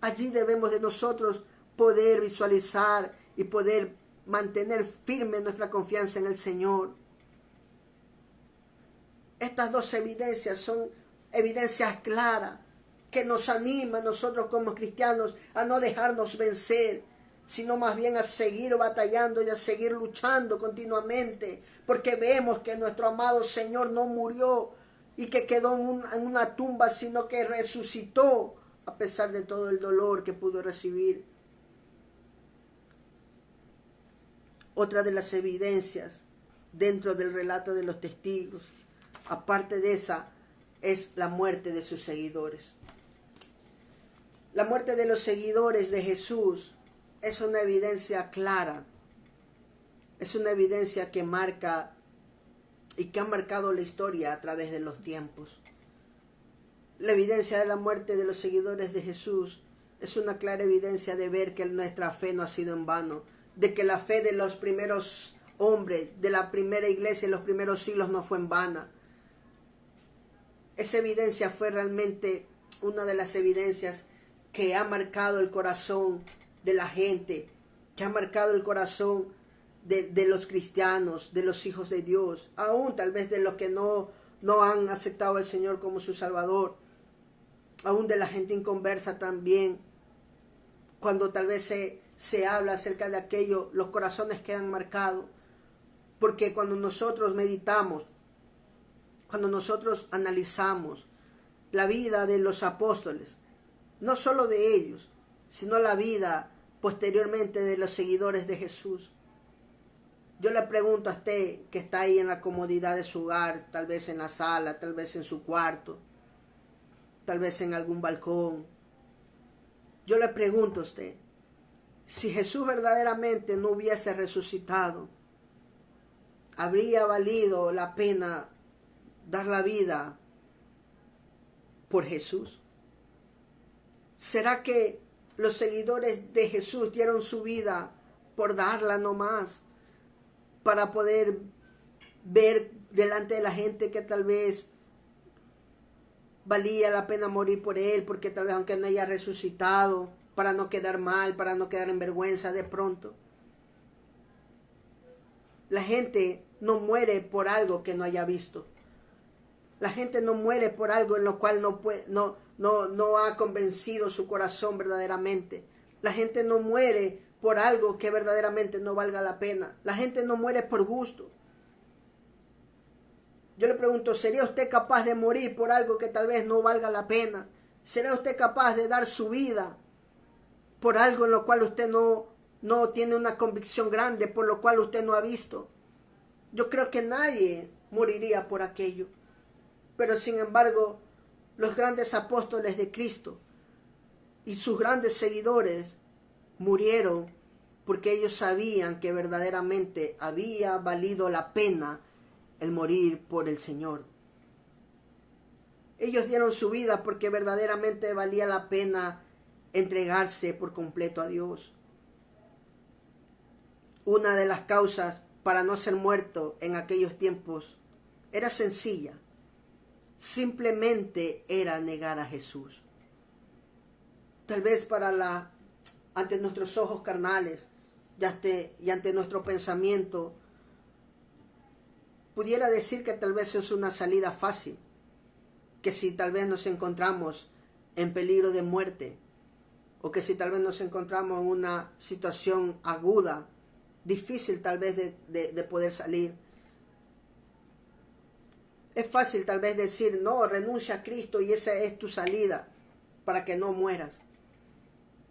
A: Allí debemos de nosotros poder visualizar y poder mantener firme nuestra confianza en el Señor. Estas dos evidencias son evidencias claras que nos animan a nosotros como cristianos a no dejarnos vencer, sino más bien a seguir batallando y a seguir luchando continuamente, porque vemos que nuestro amado Señor no murió y que quedó en una tumba, sino que resucitó a pesar de todo el dolor que pudo recibir. Otra de las evidencias dentro del relato de los testigos, aparte de esa, es la muerte de sus seguidores. La muerte de los seguidores de Jesús es una evidencia clara, es una evidencia que marca y que ha marcado la historia a través de los tiempos. La evidencia de la muerte de los seguidores de Jesús es una clara evidencia de ver que nuestra fe no ha sido en vano, de que la fe de los primeros hombres, de la primera iglesia en los primeros siglos no fue en vana. Esa evidencia fue realmente una de las evidencias que ha marcado el corazón de la gente, que ha marcado el corazón de los cristianos, de los hijos de Dios, aún tal vez de los que no han aceptado al Señor como su Salvador, aún de la gente inconversa también. Cuando tal vez se habla acerca de aquello, los corazones quedan marcados, porque cuando nosotros meditamos, cuando nosotros analizamos la vida de los apóstoles, no solo de ellos, sino la vida posteriormente de los seguidores de Jesús. Yo le pregunto a usted que está ahí en la comodidad de su hogar, tal vez en la sala, tal vez en su cuarto, tal vez en algún balcón. Yo le pregunto a usted, si Jesús verdaderamente no hubiese resucitado, ¿habría valido la pena dar la vida por Jesús? ¿Será que los seguidores de Jesús dieron su vida por darla nomás, para poder ver delante de la gente que tal vez valía la pena morir por Él, porque tal vez aunque no haya resucitado, para no quedar mal, para no quedar en vergüenza de pronto? La gente no muere por algo que no haya visto. La gente no muere por algo en lo cual no ha convencido su corazón verdaderamente. La gente no muere por algo que verdaderamente no valga la pena. La gente no muere por gusto. Yo le pregunto, ¿sería usted capaz de morir por algo que tal vez no valga la pena? ¿Sería usted capaz de dar su vida por algo en lo cual usted no tiene una convicción grande, por lo cual usted no ha visto? Yo creo que nadie moriría por aquello. Pero sin embargo, los grandes apóstoles de Cristo y sus grandes seguidores murieron porque ellos sabían que verdaderamente había valido la pena el morir por el Señor. Ellos dieron su vida porque verdaderamente valía la pena entregarse por completo a Dios. Una de las causas para no ser muerto en aquellos tiempos era sencilla. Simplemente era negar a Jesús. tal vez ante nuestros ojos carnales y ante nuestro pensamiento, pudiera decir que tal vez es una salida fácil, que si tal vez nos encontramos en peligro de muerte, o que si tal vez nos encontramos en una situación aguda, difícil tal vez de poder salir. Es fácil tal vez decir, no, renuncia a Cristo y esa es tu salida para que no mueras.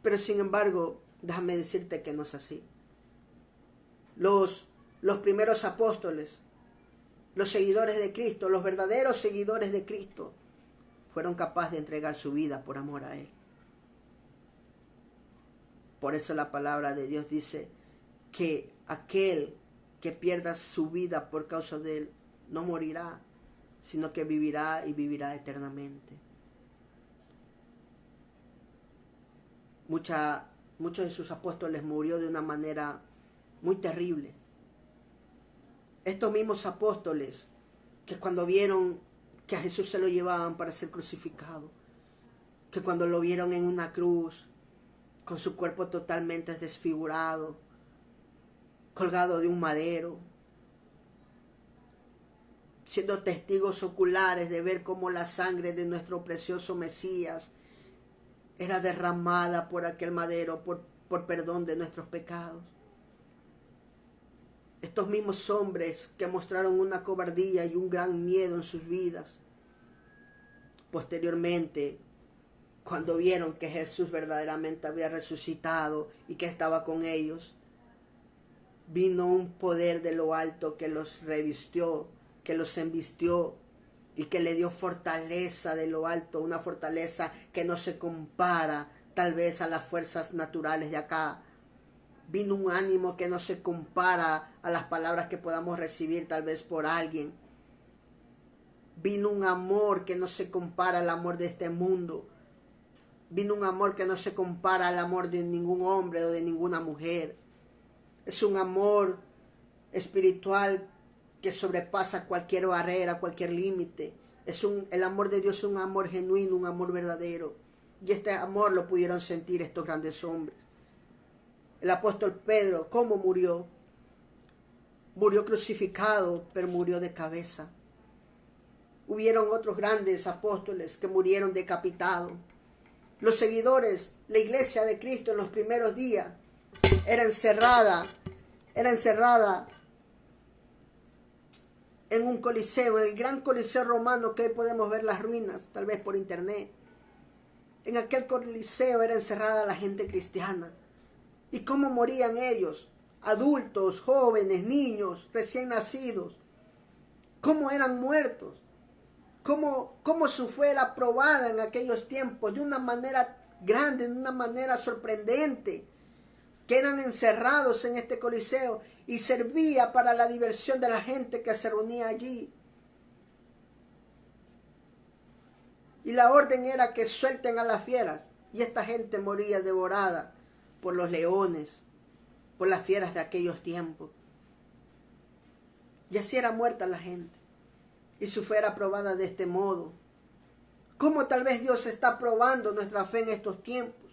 A: Pero sin embargo, déjame decirte que no es así. Los primeros apóstoles, los seguidores de Cristo, los verdaderos seguidores de Cristo, fueron capaces de entregar su vida por amor a Él. Por eso la palabra de Dios dice que aquel que pierda su vida por causa de Él no morirá, sino que vivirá y vivirá eternamente. Muchos de sus apóstoles murió de una manera muy terrible. Estos mismos apóstoles que cuando vieron que a Jesús se lo llevaban para ser crucificado, que cuando lo vieron en una cruz, con su cuerpo totalmente desfigurado, colgado de un madero, siendo testigos oculares de ver cómo la sangre de nuestro precioso Mesías era derramada por aquel madero por perdón de nuestros pecados. Estos mismos hombres que mostraron una cobardía y un gran miedo en sus vidas, posteriormente, cuando vieron que Jesús verdaderamente había resucitado y que estaba con ellos, vino un poder de lo alto que los revistió, que los embistió y que le dio fortaleza de lo alto, una fortaleza que no se compara tal vez a las fuerzas naturales de acá. Vino un ánimo que no se compara a las palabras que podamos recibir tal vez por alguien. Vino un amor que no se compara al amor de este mundo. Vino un amor que no se compara al amor de ningún hombre o de ninguna mujer. Es un amor espiritual que sobrepasa cualquier barrera, cualquier límite. El amor de Dios es un amor genuino, un amor verdadero. Y este amor lo pudieron sentir estos grandes hombres. El apóstol Pedro, ¿cómo murió? Murió crucificado, pero murió de cabeza. Hubieron otros grandes apóstoles que murieron decapitados. Los seguidores, la iglesia de Cristo en los primeros días, era encerrada en un coliseo, en el gran coliseo romano que hoy podemos ver las ruinas, tal vez por internet. En aquel coliseo era encerrada la gente cristiana. ¿Y cómo morían ellos? Adultos, jóvenes, niños, recién nacidos. ¿Cómo eran muertos? ¿Cómo su fe era probada en aquellos tiempos de una manera grande, de una manera sorprendente? Que eran encerrados en este coliseo y servía para la diversión de la gente que se reunía allí. Y la orden era que suelten a las fieras, y esta gente moría devorada por los leones, por las fieras de aquellos tiempos. Y así era muerta la gente, y su fe era probada de este modo. ¿Cómo tal vez Dios está probando nuestra fe en estos tiempos?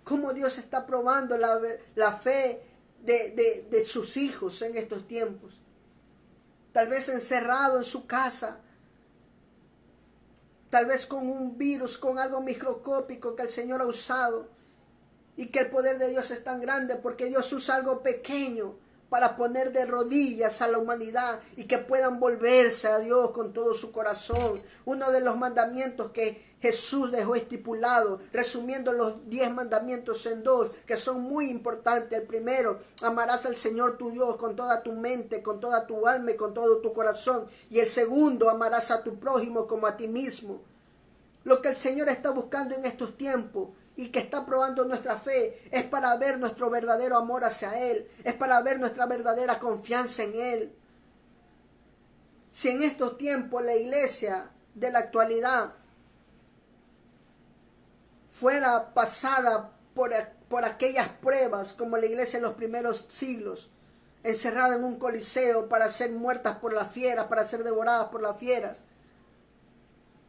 A: ¿Cómo Dios está probando la fe de sus hijos en estos tiempos? Tal vez encerrado en su casa, tal vez con un virus, con algo microscópico que el Señor ha usado, y que el poder de Dios es tan grande porque Dios usa algo pequeño para poner de rodillas a la humanidad y que puedan volverse a Dios con todo su corazón. Uno de los mandamientos que Jesús dejó estipulado, resumiendo los 10 mandamientos en 2, que son muy importantes. El primero, amarás al Señor tu Dios con toda tu mente, con toda tu alma y con todo tu corazón. Y el segundo, amarás a tu prójimo como a ti mismo. Lo que el Señor está buscando en estos tiempos y que está probando nuestra fe es para ver nuestro verdadero amor hacia Él, es para ver nuestra verdadera confianza en Él. Si en estos tiempos la iglesia de la actualidad fuera pasada por aquellas pruebas como la iglesia en los primeros siglos, encerrada en un coliseo para ser muertas por las fieras, para ser devoradas por las fieras,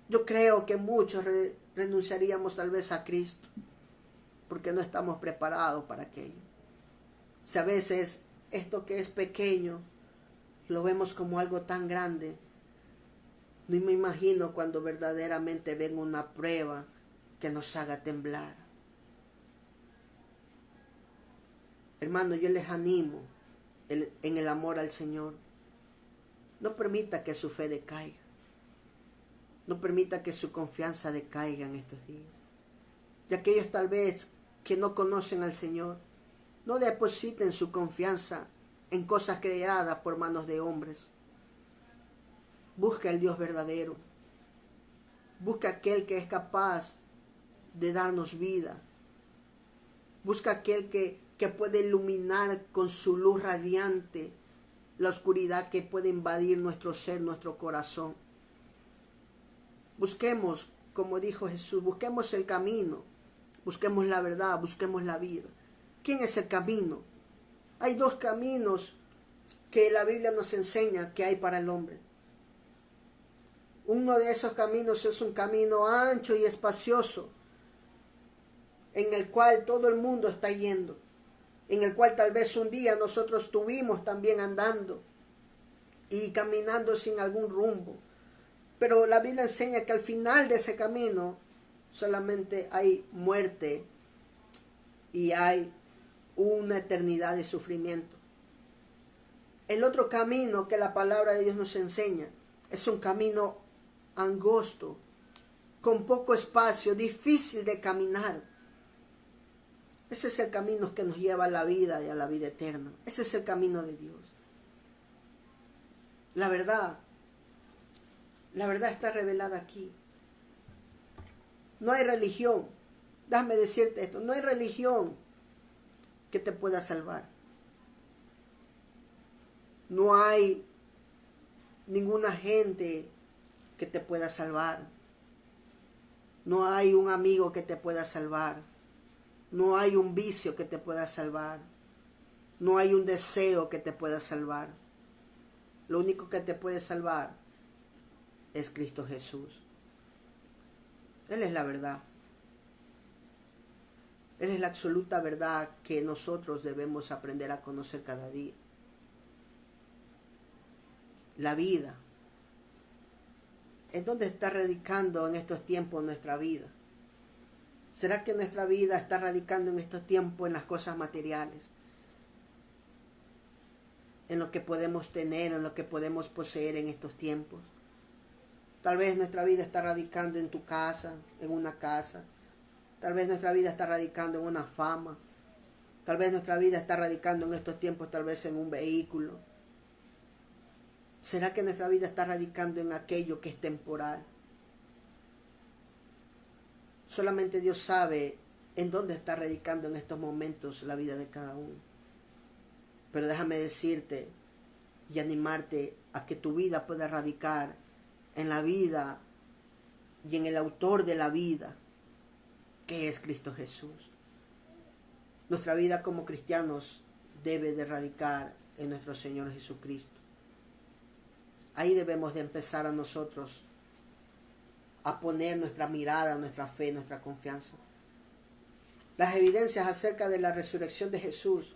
A: yo creo que muchos renunciaríamos tal vez a Cristo, porque no estamos preparados para aquello. Si a veces esto que es pequeño lo vemos como algo tan grande, no me imagino cuando verdaderamente venga una prueba que nos haga temblar. Hermano, yo les animo en el amor al Señor. No permita que su fe decaiga. No permita que su confianza decaiga en estos días. Y aquellos tal vez que no conocen al Señor, no depositen su confianza en cosas creadas por manos de hombres. Busca al Dios verdadero. Busca aquel que es capaz de darnos vida. Busca aquel que puede iluminar con su luz radiante la oscuridad que puede invadir nuestro ser, nuestro corazón. Busquemos, como dijo Jesús, busquemos el camino, busquemos la verdad, busquemos la vida. ¿Quién es el camino? Hay dos caminos que la Biblia nos enseña que hay para el hombre. Uno de esos caminos es un camino ancho y espacioso, en el cual todo el mundo está yendo, en el cual tal vez un día nosotros estuvimos también andando y caminando sin algún rumbo. Pero la Biblia enseña que al final de ese camino solamente hay muerte y hay una eternidad de sufrimiento. El otro camino que la palabra de Dios nos enseña es un camino angosto, con poco espacio, difícil de caminar. Ese es el camino que nos lleva a la vida y a la vida eterna. Ese es el camino de Dios. La verdad está revelada aquí. No hay religión, déjame decirte esto, no hay religión que te pueda salvar. No hay ninguna gente que te pueda salvar. No hay un amigo que te pueda salvar. No hay un vicio que te pueda salvar. No hay un deseo que te pueda salvar. Lo único que te puede salvar es Cristo Jesús. Él es la verdad. Él es la absoluta verdad que nosotros debemos aprender a conocer cada día. La vida. ¿En dónde está radicando en estos tiempos nuestra vida? ¿Será que nuestra vida está radicando en estos tiempos en las cosas materiales? En lo que podemos tener, en lo que podemos poseer en estos tiempos. Tal vez nuestra vida está radicando en tu casa, en una casa. Tal vez nuestra vida está radicando en una fama. Tal vez nuestra vida está radicando en estos tiempos, tal vez en un vehículo. ¿Será que nuestra vida está radicando en aquello que es temporal? Solamente Dios sabe en dónde está radicando en estos momentos la vida de cada uno. Pero déjame decirte y animarte a que tu vida pueda radicar en la vida y en el autor de la vida, que es Cristo Jesús. Nuestra vida como cristianos debe de radicar en nuestro Señor Jesucristo. Ahí debemos de empezar a nosotros a poner nuestra mirada, nuestra fe, nuestra confianza. Las evidencias acerca de la resurrección de Jesús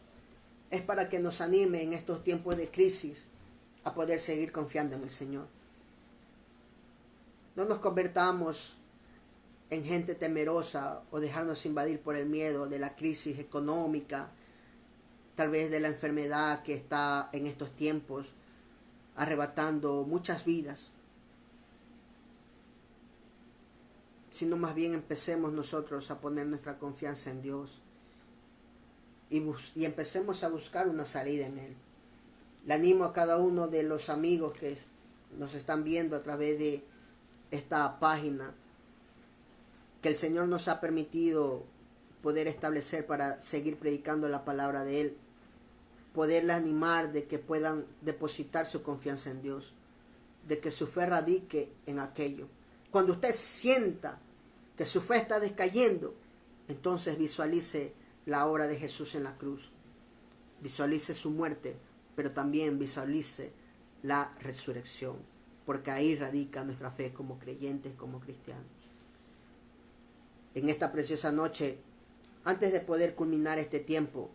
A: es para que nos anime en estos tiempos de crisis a poder seguir confiando en el Señor. No nos convertamos en gente temerosa o dejarnos invadir por el miedo de la crisis económica, tal vez de la enfermedad que está en estos tiempos arrebatando muchas vidas, sino más bien empecemos nosotros a poner nuestra confianza en Dios y empecemos a buscar una salida en Él. Le animo a cada uno de los amigos que nos están viendo a través de esta página, que el Señor nos ha permitido poder establecer para seguir predicando la palabra de Él, poderles animar de que puedan depositar su confianza en Dios, de que su fe radique en aquello. Cuando usted sienta que su fe está descayendo, entonces visualice la obra de Jesús en la cruz, visualice su muerte, pero también visualice la resurrección, porque ahí radica nuestra fe como creyentes, como cristianos. en esta preciosa noche, antes de poder culminar este tiempo,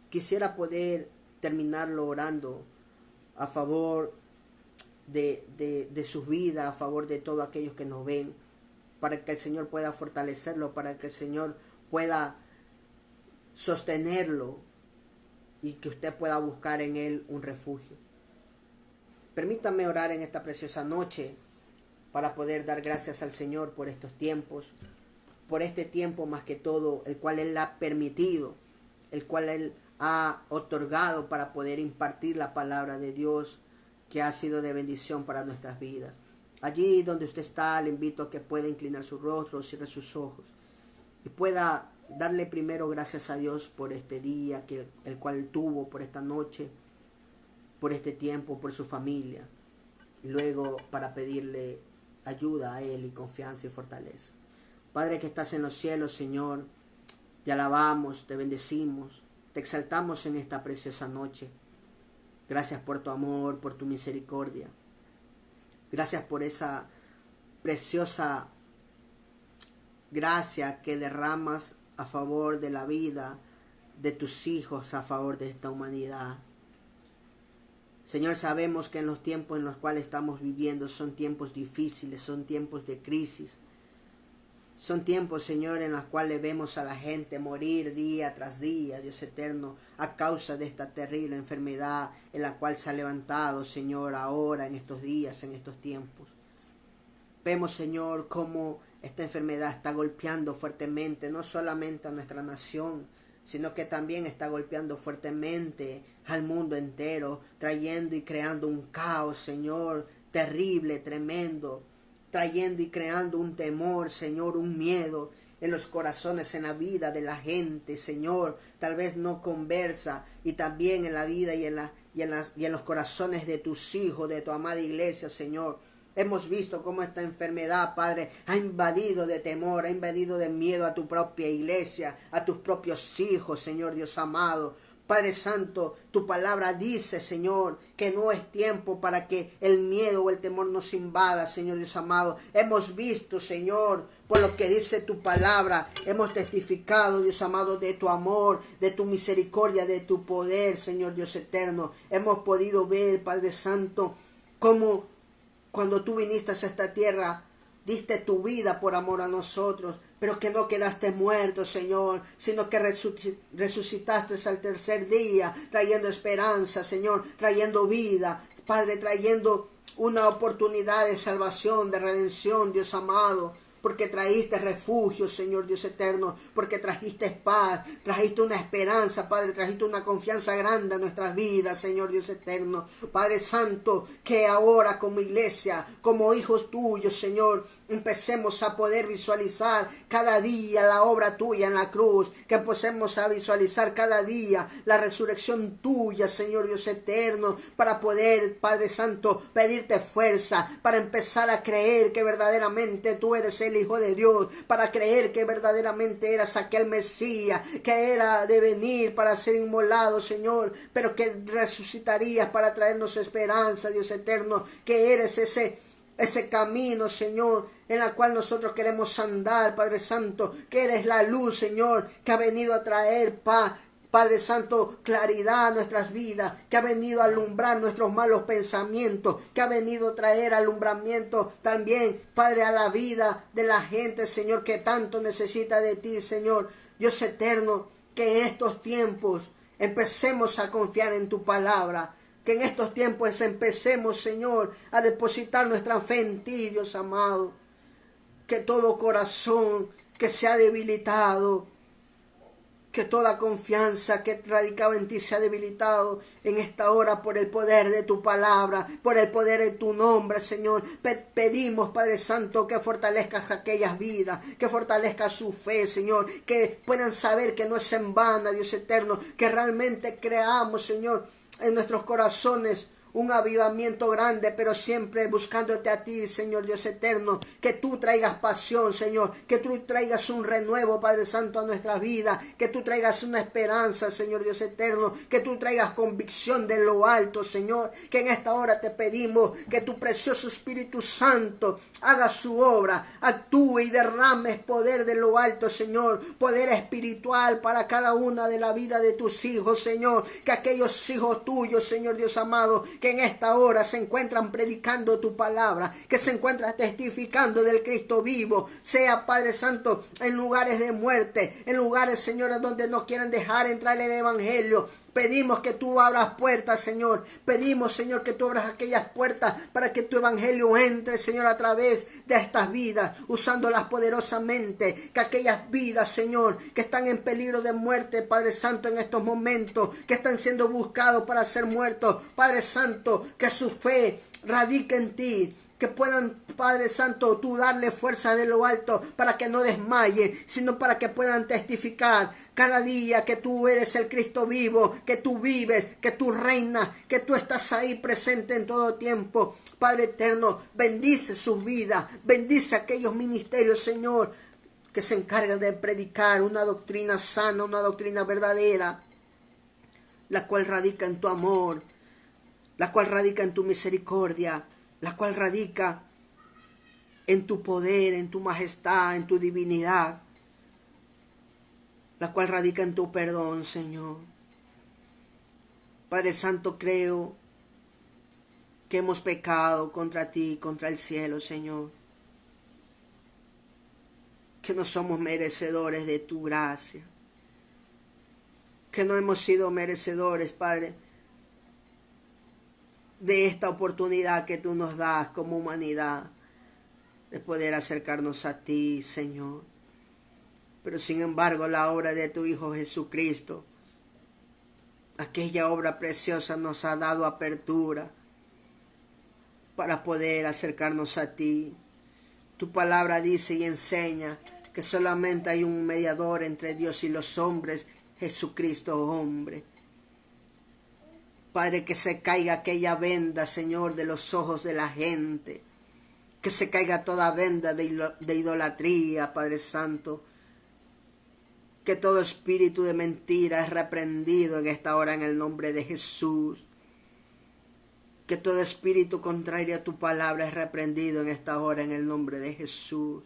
A: quisiera poder terminarlo orando a favor de sus vidas, a favor de todos aquellos que nos ven, para que el Señor pueda fortalecerlo, para que el Señor pueda sostenerlo y que usted pueda buscar en Él un refugio. Permítame orar en esta preciosa noche para poder dar gracias al Señor por estos tiempos, por este tiempo más que todo, el cual Él ha permitido, el cual Él ha otorgado para poder impartir la palabra de Dios, que ha sido de bendición para nuestras vidas. Allí donde usted está, le invito a que pueda inclinar su rostro, cierre sus ojos y pueda darle primero gracias a Dios por este día, el cual tuvo, por esta noche, por este tiempo, por su familia. Y luego para pedirle ayuda a Él y confianza y fortaleza. Padre que estás en los cielos, Señor, te alabamos, te bendecimos, te exaltamos en esta preciosa noche. Gracias por tu amor, por tu misericordia. Gracias por esa preciosa gracia que derramas a favor de la vida de tus hijos, a favor de esta humanidad. Señor, sabemos que en los tiempos en los cuales estamos viviendo son tiempos difíciles, son tiempos de crisis. Son tiempos, Señor, en los cuales vemos a la gente morir día tras día, Dios eterno, a causa de esta terrible enfermedad en la cual se ha levantado, Señor, ahora, en estos días, en estos tiempos. Vemos, Señor, cómo esta enfermedad está golpeando fuertemente, no solamente a nuestra nación, sino que también está golpeando fuertemente al mundo entero, trayendo y creando un caos, Señor, terrible, tremendo, trayendo y creando un temor, Señor, un miedo en los corazones, en la vida de la gente, Señor, tal vez no conversa, y también en la vida y en los corazones de tus hijos, de tu amada iglesia, Señor. Hemos visto cómo esta enfermedad, Padre, ha invadido de temor, ha invadido de miedo a tu propia iglesia, a tus propios hijos, Señor Dios amado. Padre Santo, tu palabra dice, Señor, que no es tiempo para que el miedo o el temor nos invada, Señor Dios amado. Hemos visto, Señor, por lo que dice tu palabra, hemos testificado, Dios amado, de tu amor, de tu misericordia, de tu poder, Señor Dios eterno. Hemos podido ver, Padre Santo, cómo cuando tú viniste a esta tierra, diste tu vida por amor a nosotros, pero que no quedaste muerto, Señor, sino que resucitaste al tercer día, trayendo esperanza, Señor, trayendo vida, Padre, trayendo una oportunidad de salvación, de redención, Dios amado, porque trajiste refugio, Señor Dios eterno, porque trajiste paz, trajiste una esperanza, Padre, trajiste una confianza grande a nuestras vidas, Señor Dios eterno. Padre Santo, que ahora como iglesia, como hijos tuyos, Señor, empecemos a poder visualizar cada día la obra tuya en la cruz, que empecemos a visualizar cada día la resurrección tuya, Señor Dios eterno, para poder, Padre Santo, pedirte fuerza, para empezar a creer que verdaderamente tú eres el Hijo de Dios, para creer que verdaderamente eras aquel Mesías, que era de venir para ser inmolado, Señor, pero que resucitarías para traernos esperanza, Dios eterno, que eres ese camino, Señor, en la cual nosotros queremos andar, Padre Santo, que eres la luz, Señor, que ha venido a traer paz, Padre Santo, claridad a nuestras vidas, que ha venido a alumbrar nuestros malos pensamientos, que ha venido a traer alumbramiento también, Padre, a la vida de la gente, Señor, que tanto necesita de ti, Señor. Dios eterno, que en estos tiempos empecemos a confiar en tu palabra, que en estos tiempos empecemos, Señor, a depositar nuestra fe en ti, Dios amado, que todo corazón que se ha debilitado, que toda confianza que radicaba en ti se ha debilitado en esta hora por el poder de tu palabra, por el poder de tu nombre, Señor. Pedimos, Padre Santo, que fortalezcas aquellas vidas, que fortalezcas su fe, Señor, que puedan saber que no es en vano, Dios eterno, que realmente creamos, Señor, en nuestros corazones un avivamiento grande, pero siempre buscándote a ti, Señor Dios eterno, que tú traigas pasión, Señor, que tú traigas un renuevo, Padre Santo, a nuestra vida, que tú traigas una esperanza, Señor Dios eterno, que tú traigas convicción de lo alto, Señor, que en esta hora te pedimos que tu precioso Espíritu Santo haga su obra, actúe y derrame poder de lo alto, Señor, poder espiritual para cada una de la vida de tus hijos, Señor, que aquellos hijos tuyos, Señor Dios amado, que en esta hora se encuentran predicando tu palabra, que se encuentran testificando del Cristo vivo, sea, Padre Santo, en lugares de muerte, en lugares, Señor, donde no quieren dejar entrar el evangelio. Pedimos que tú abras puertas, Señor. Pedimos, Señor, que tú abras aquellas puertas para que tu evangelio entre, Señor, a través de estas vidas, usándolas poderosamente. Que aquellas vidas, Señor, que están en peligro de muerte, Padre Santo, en estos momentos, que están siendo buscados para ser muertos, Padre Santo, que su fe radique en ti. Que puedan, Padre Santo, tú darle fuerza de lo alto para que no desmayen, sino para que puedan testificar cada día que tú eres el Cristo vivo, que tú vives, que tú reinas, que tú estás ahí presente en todo tiempo. Padre eterno, bendice sus vidas, bendice aquellos ministerios, Señor, que se encargan de predicar una doctrina sana, una doctrina verdadera, la cual radica en tu amor, la cual radica en tu misericordia, la cual radica en tu poder, en tu majestad, en tu divinidad, la cual radica en tu perdón, Señor. Padre Santo, creo que hemos pecado contra ti, contra el cielo, Señor. Que no somos merecedores de tu gracia. Que no hemos sido merecedores, Padre, de esta oportunidad que tú nos das como humanidad de poder acercarnos a ti, Señor. Pero sin embargo, la obra de tu Hijo Jesucristo, aquella obra preciosa, nos ha dado apertura para poder acercarnos a ti. Tu palabra dice y enseña que solamente hay un mediador entre Dios y los hombres, Jesucristo hombre. Padre, que se caiga aquella venda, Señor, de los ojos de la gente. Que se caiga toda venda de idolatría, Padre Santo. Que todo espíritu de mentira es reprendido en esta hora en el nombre de Jesús. Que todo espíritu contrario a tu palabra es reprendido en esta hora en el nombre de Jesús.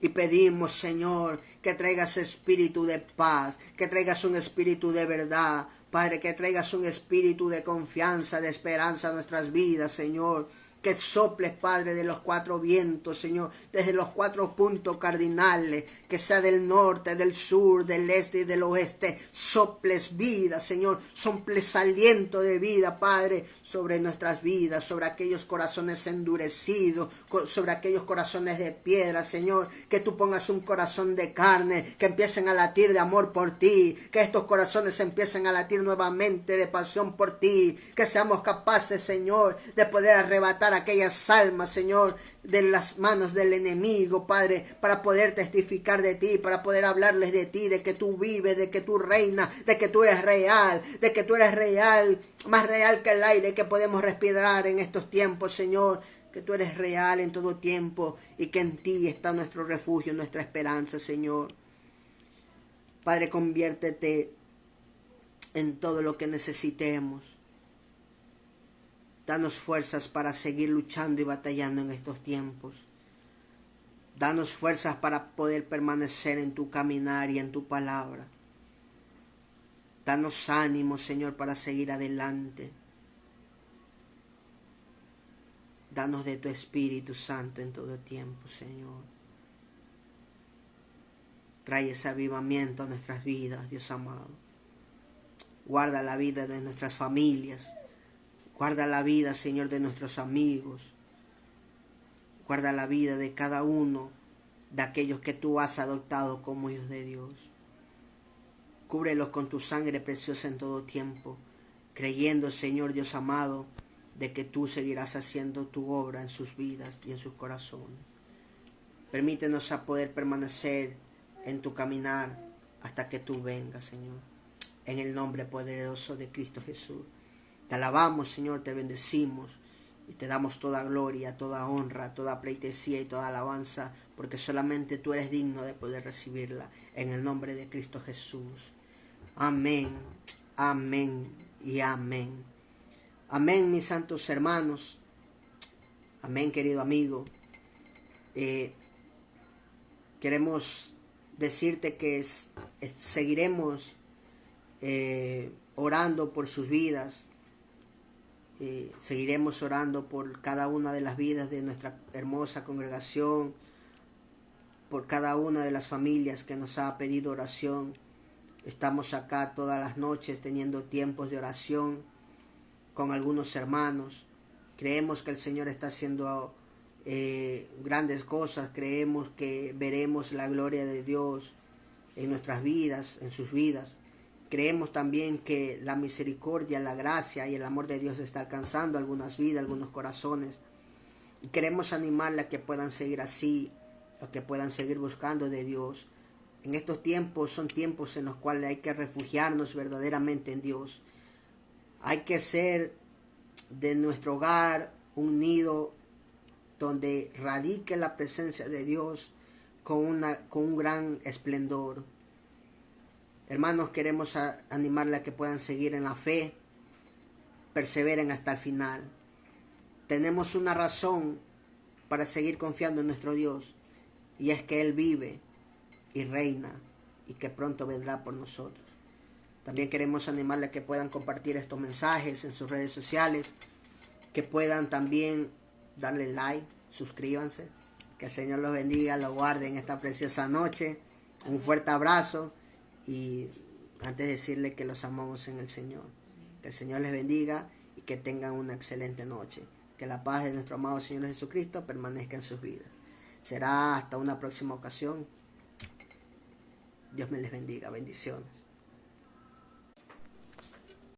A: Y pedimos, Señor, que traigas espíritu de paz, que traigas un espíritu de verdad, Padre, que traigas un espíritu de confianza, de esperanza a nuestras vidas, Señor. Que soples, Padre, de los cuatro vientos, Señor, desde los cuatro puntos cardinales, que sea del norte, del sur, del este y del oeste, soples vida, Señor, soples aliento de vida, Padre, sobre nuestras vidas, sobre aquellos corazones endurecidos, sobre aquellos corazones de piedra, Señor, que tú pongas un corazón de carne, que empiecen a latir de amor por ti, que estos corazones empiecen a latir nuevamente de pasión por ti, que seamos capaces, Señor, de poder arrebatar aquellas almas, Señor, de las manos del enemigo, Padre, para poder testificar de ti, para poder hablarles de ti, de que tú vives, de que tú reinas, de que tú eres real, de que tú eres real, más real que el aire que podemos respirar en estos tiempos, Señor, que tú eres real en todo tiempo y que en ti está nuestro refugio, nuestra esperanza, Señor. Padre, conviértete en todo lo que necesitemos. Danos fuerzas para seguir luchando y batallando en estos tiempos. Danos fuerzas para poder permanecer en tu caminar y en tu palabra. Danos ánimo, Señor, para seguir adelante. Danos de tu Espíritu Santo en todo tiempo, Señor. Trae ese avivamiento a nuestras vidas, Dios amado. Guarda la vida de nuestras familias. Guarda la vida, Señor, de nuestros amigos. Guarda la vida de cada uno de aquellos que tú has adoptado como hijos de Dios. Cúbrelos con tu sangre preciosa en todo tiempo, creyendo, Señor Dios amado, de que tú seguirás haciendo tu obra en sus vidas y en sus corazones. Permítenos a poder permanecer en tu caminar hasta que tú vengas, Señor. En el nombre poderoso de Cristo Jesús. Te alabamos, Señor, te bendecimos y te damos toda gloria, toda honra, toda pleitesía y toda alabanza, porque solamente tú eres digno de poder recibirla, en el nombre de Cristo Jesús. Amén, amén y amén. Amén, mis santos hermanos. Amén, querido amigo. Queremos decirte que seguiremos orando por sus vidas. Seguiremos orando por cada una de las vidas de nuestra hermosa congregación, por cada una de las familias que nos ha pedido oración. Estamos acá todas las noches teniendo tiempos de oración con algunos hermanos. Creemos que el Señor está haciendo grandes cosas. Creemos que veremos la gloria de Dios en nuestras vidas, en sus vidas. Creemos también que la misericordia, la gracia y el amor de Dios está alcanzando algunas vidas, algunos corazones. Y queremos animarles a que puedan seguir así, a que puedan seguir buscando de Dios. En estos tiempos son tiempos en los cuales hay que refugiarnos verdaderamente en Dios. Hay que ser de nuestro hogar un nido donde radique la presencia de Dios con un gran esplendor. Hermanos, queremos animarles a que puedan seguir en la fe, perseveren hasta el final. Tenemos una razón para seguir confiando en nuestro Dios, y es que Él vive y reina y que pronto vendrá por nosotros. También queremos animarles a que puedan compartir estos mensajes en sus redes sociales, que puedan también darle like, suscríbanse. Que el Señor los bendiga, los guarde en esta preciosa noche. Un fuerte abrazo y antes de decirles que los amamos en el Señor. Que el Señor les bendiga y que tengan una excelente noche. Que la paz de nuestro amado Señor Jesucristo permanezca en sus vidas. Será hasta una próxima ocasión. Dios me les bendiga. Bendiciones.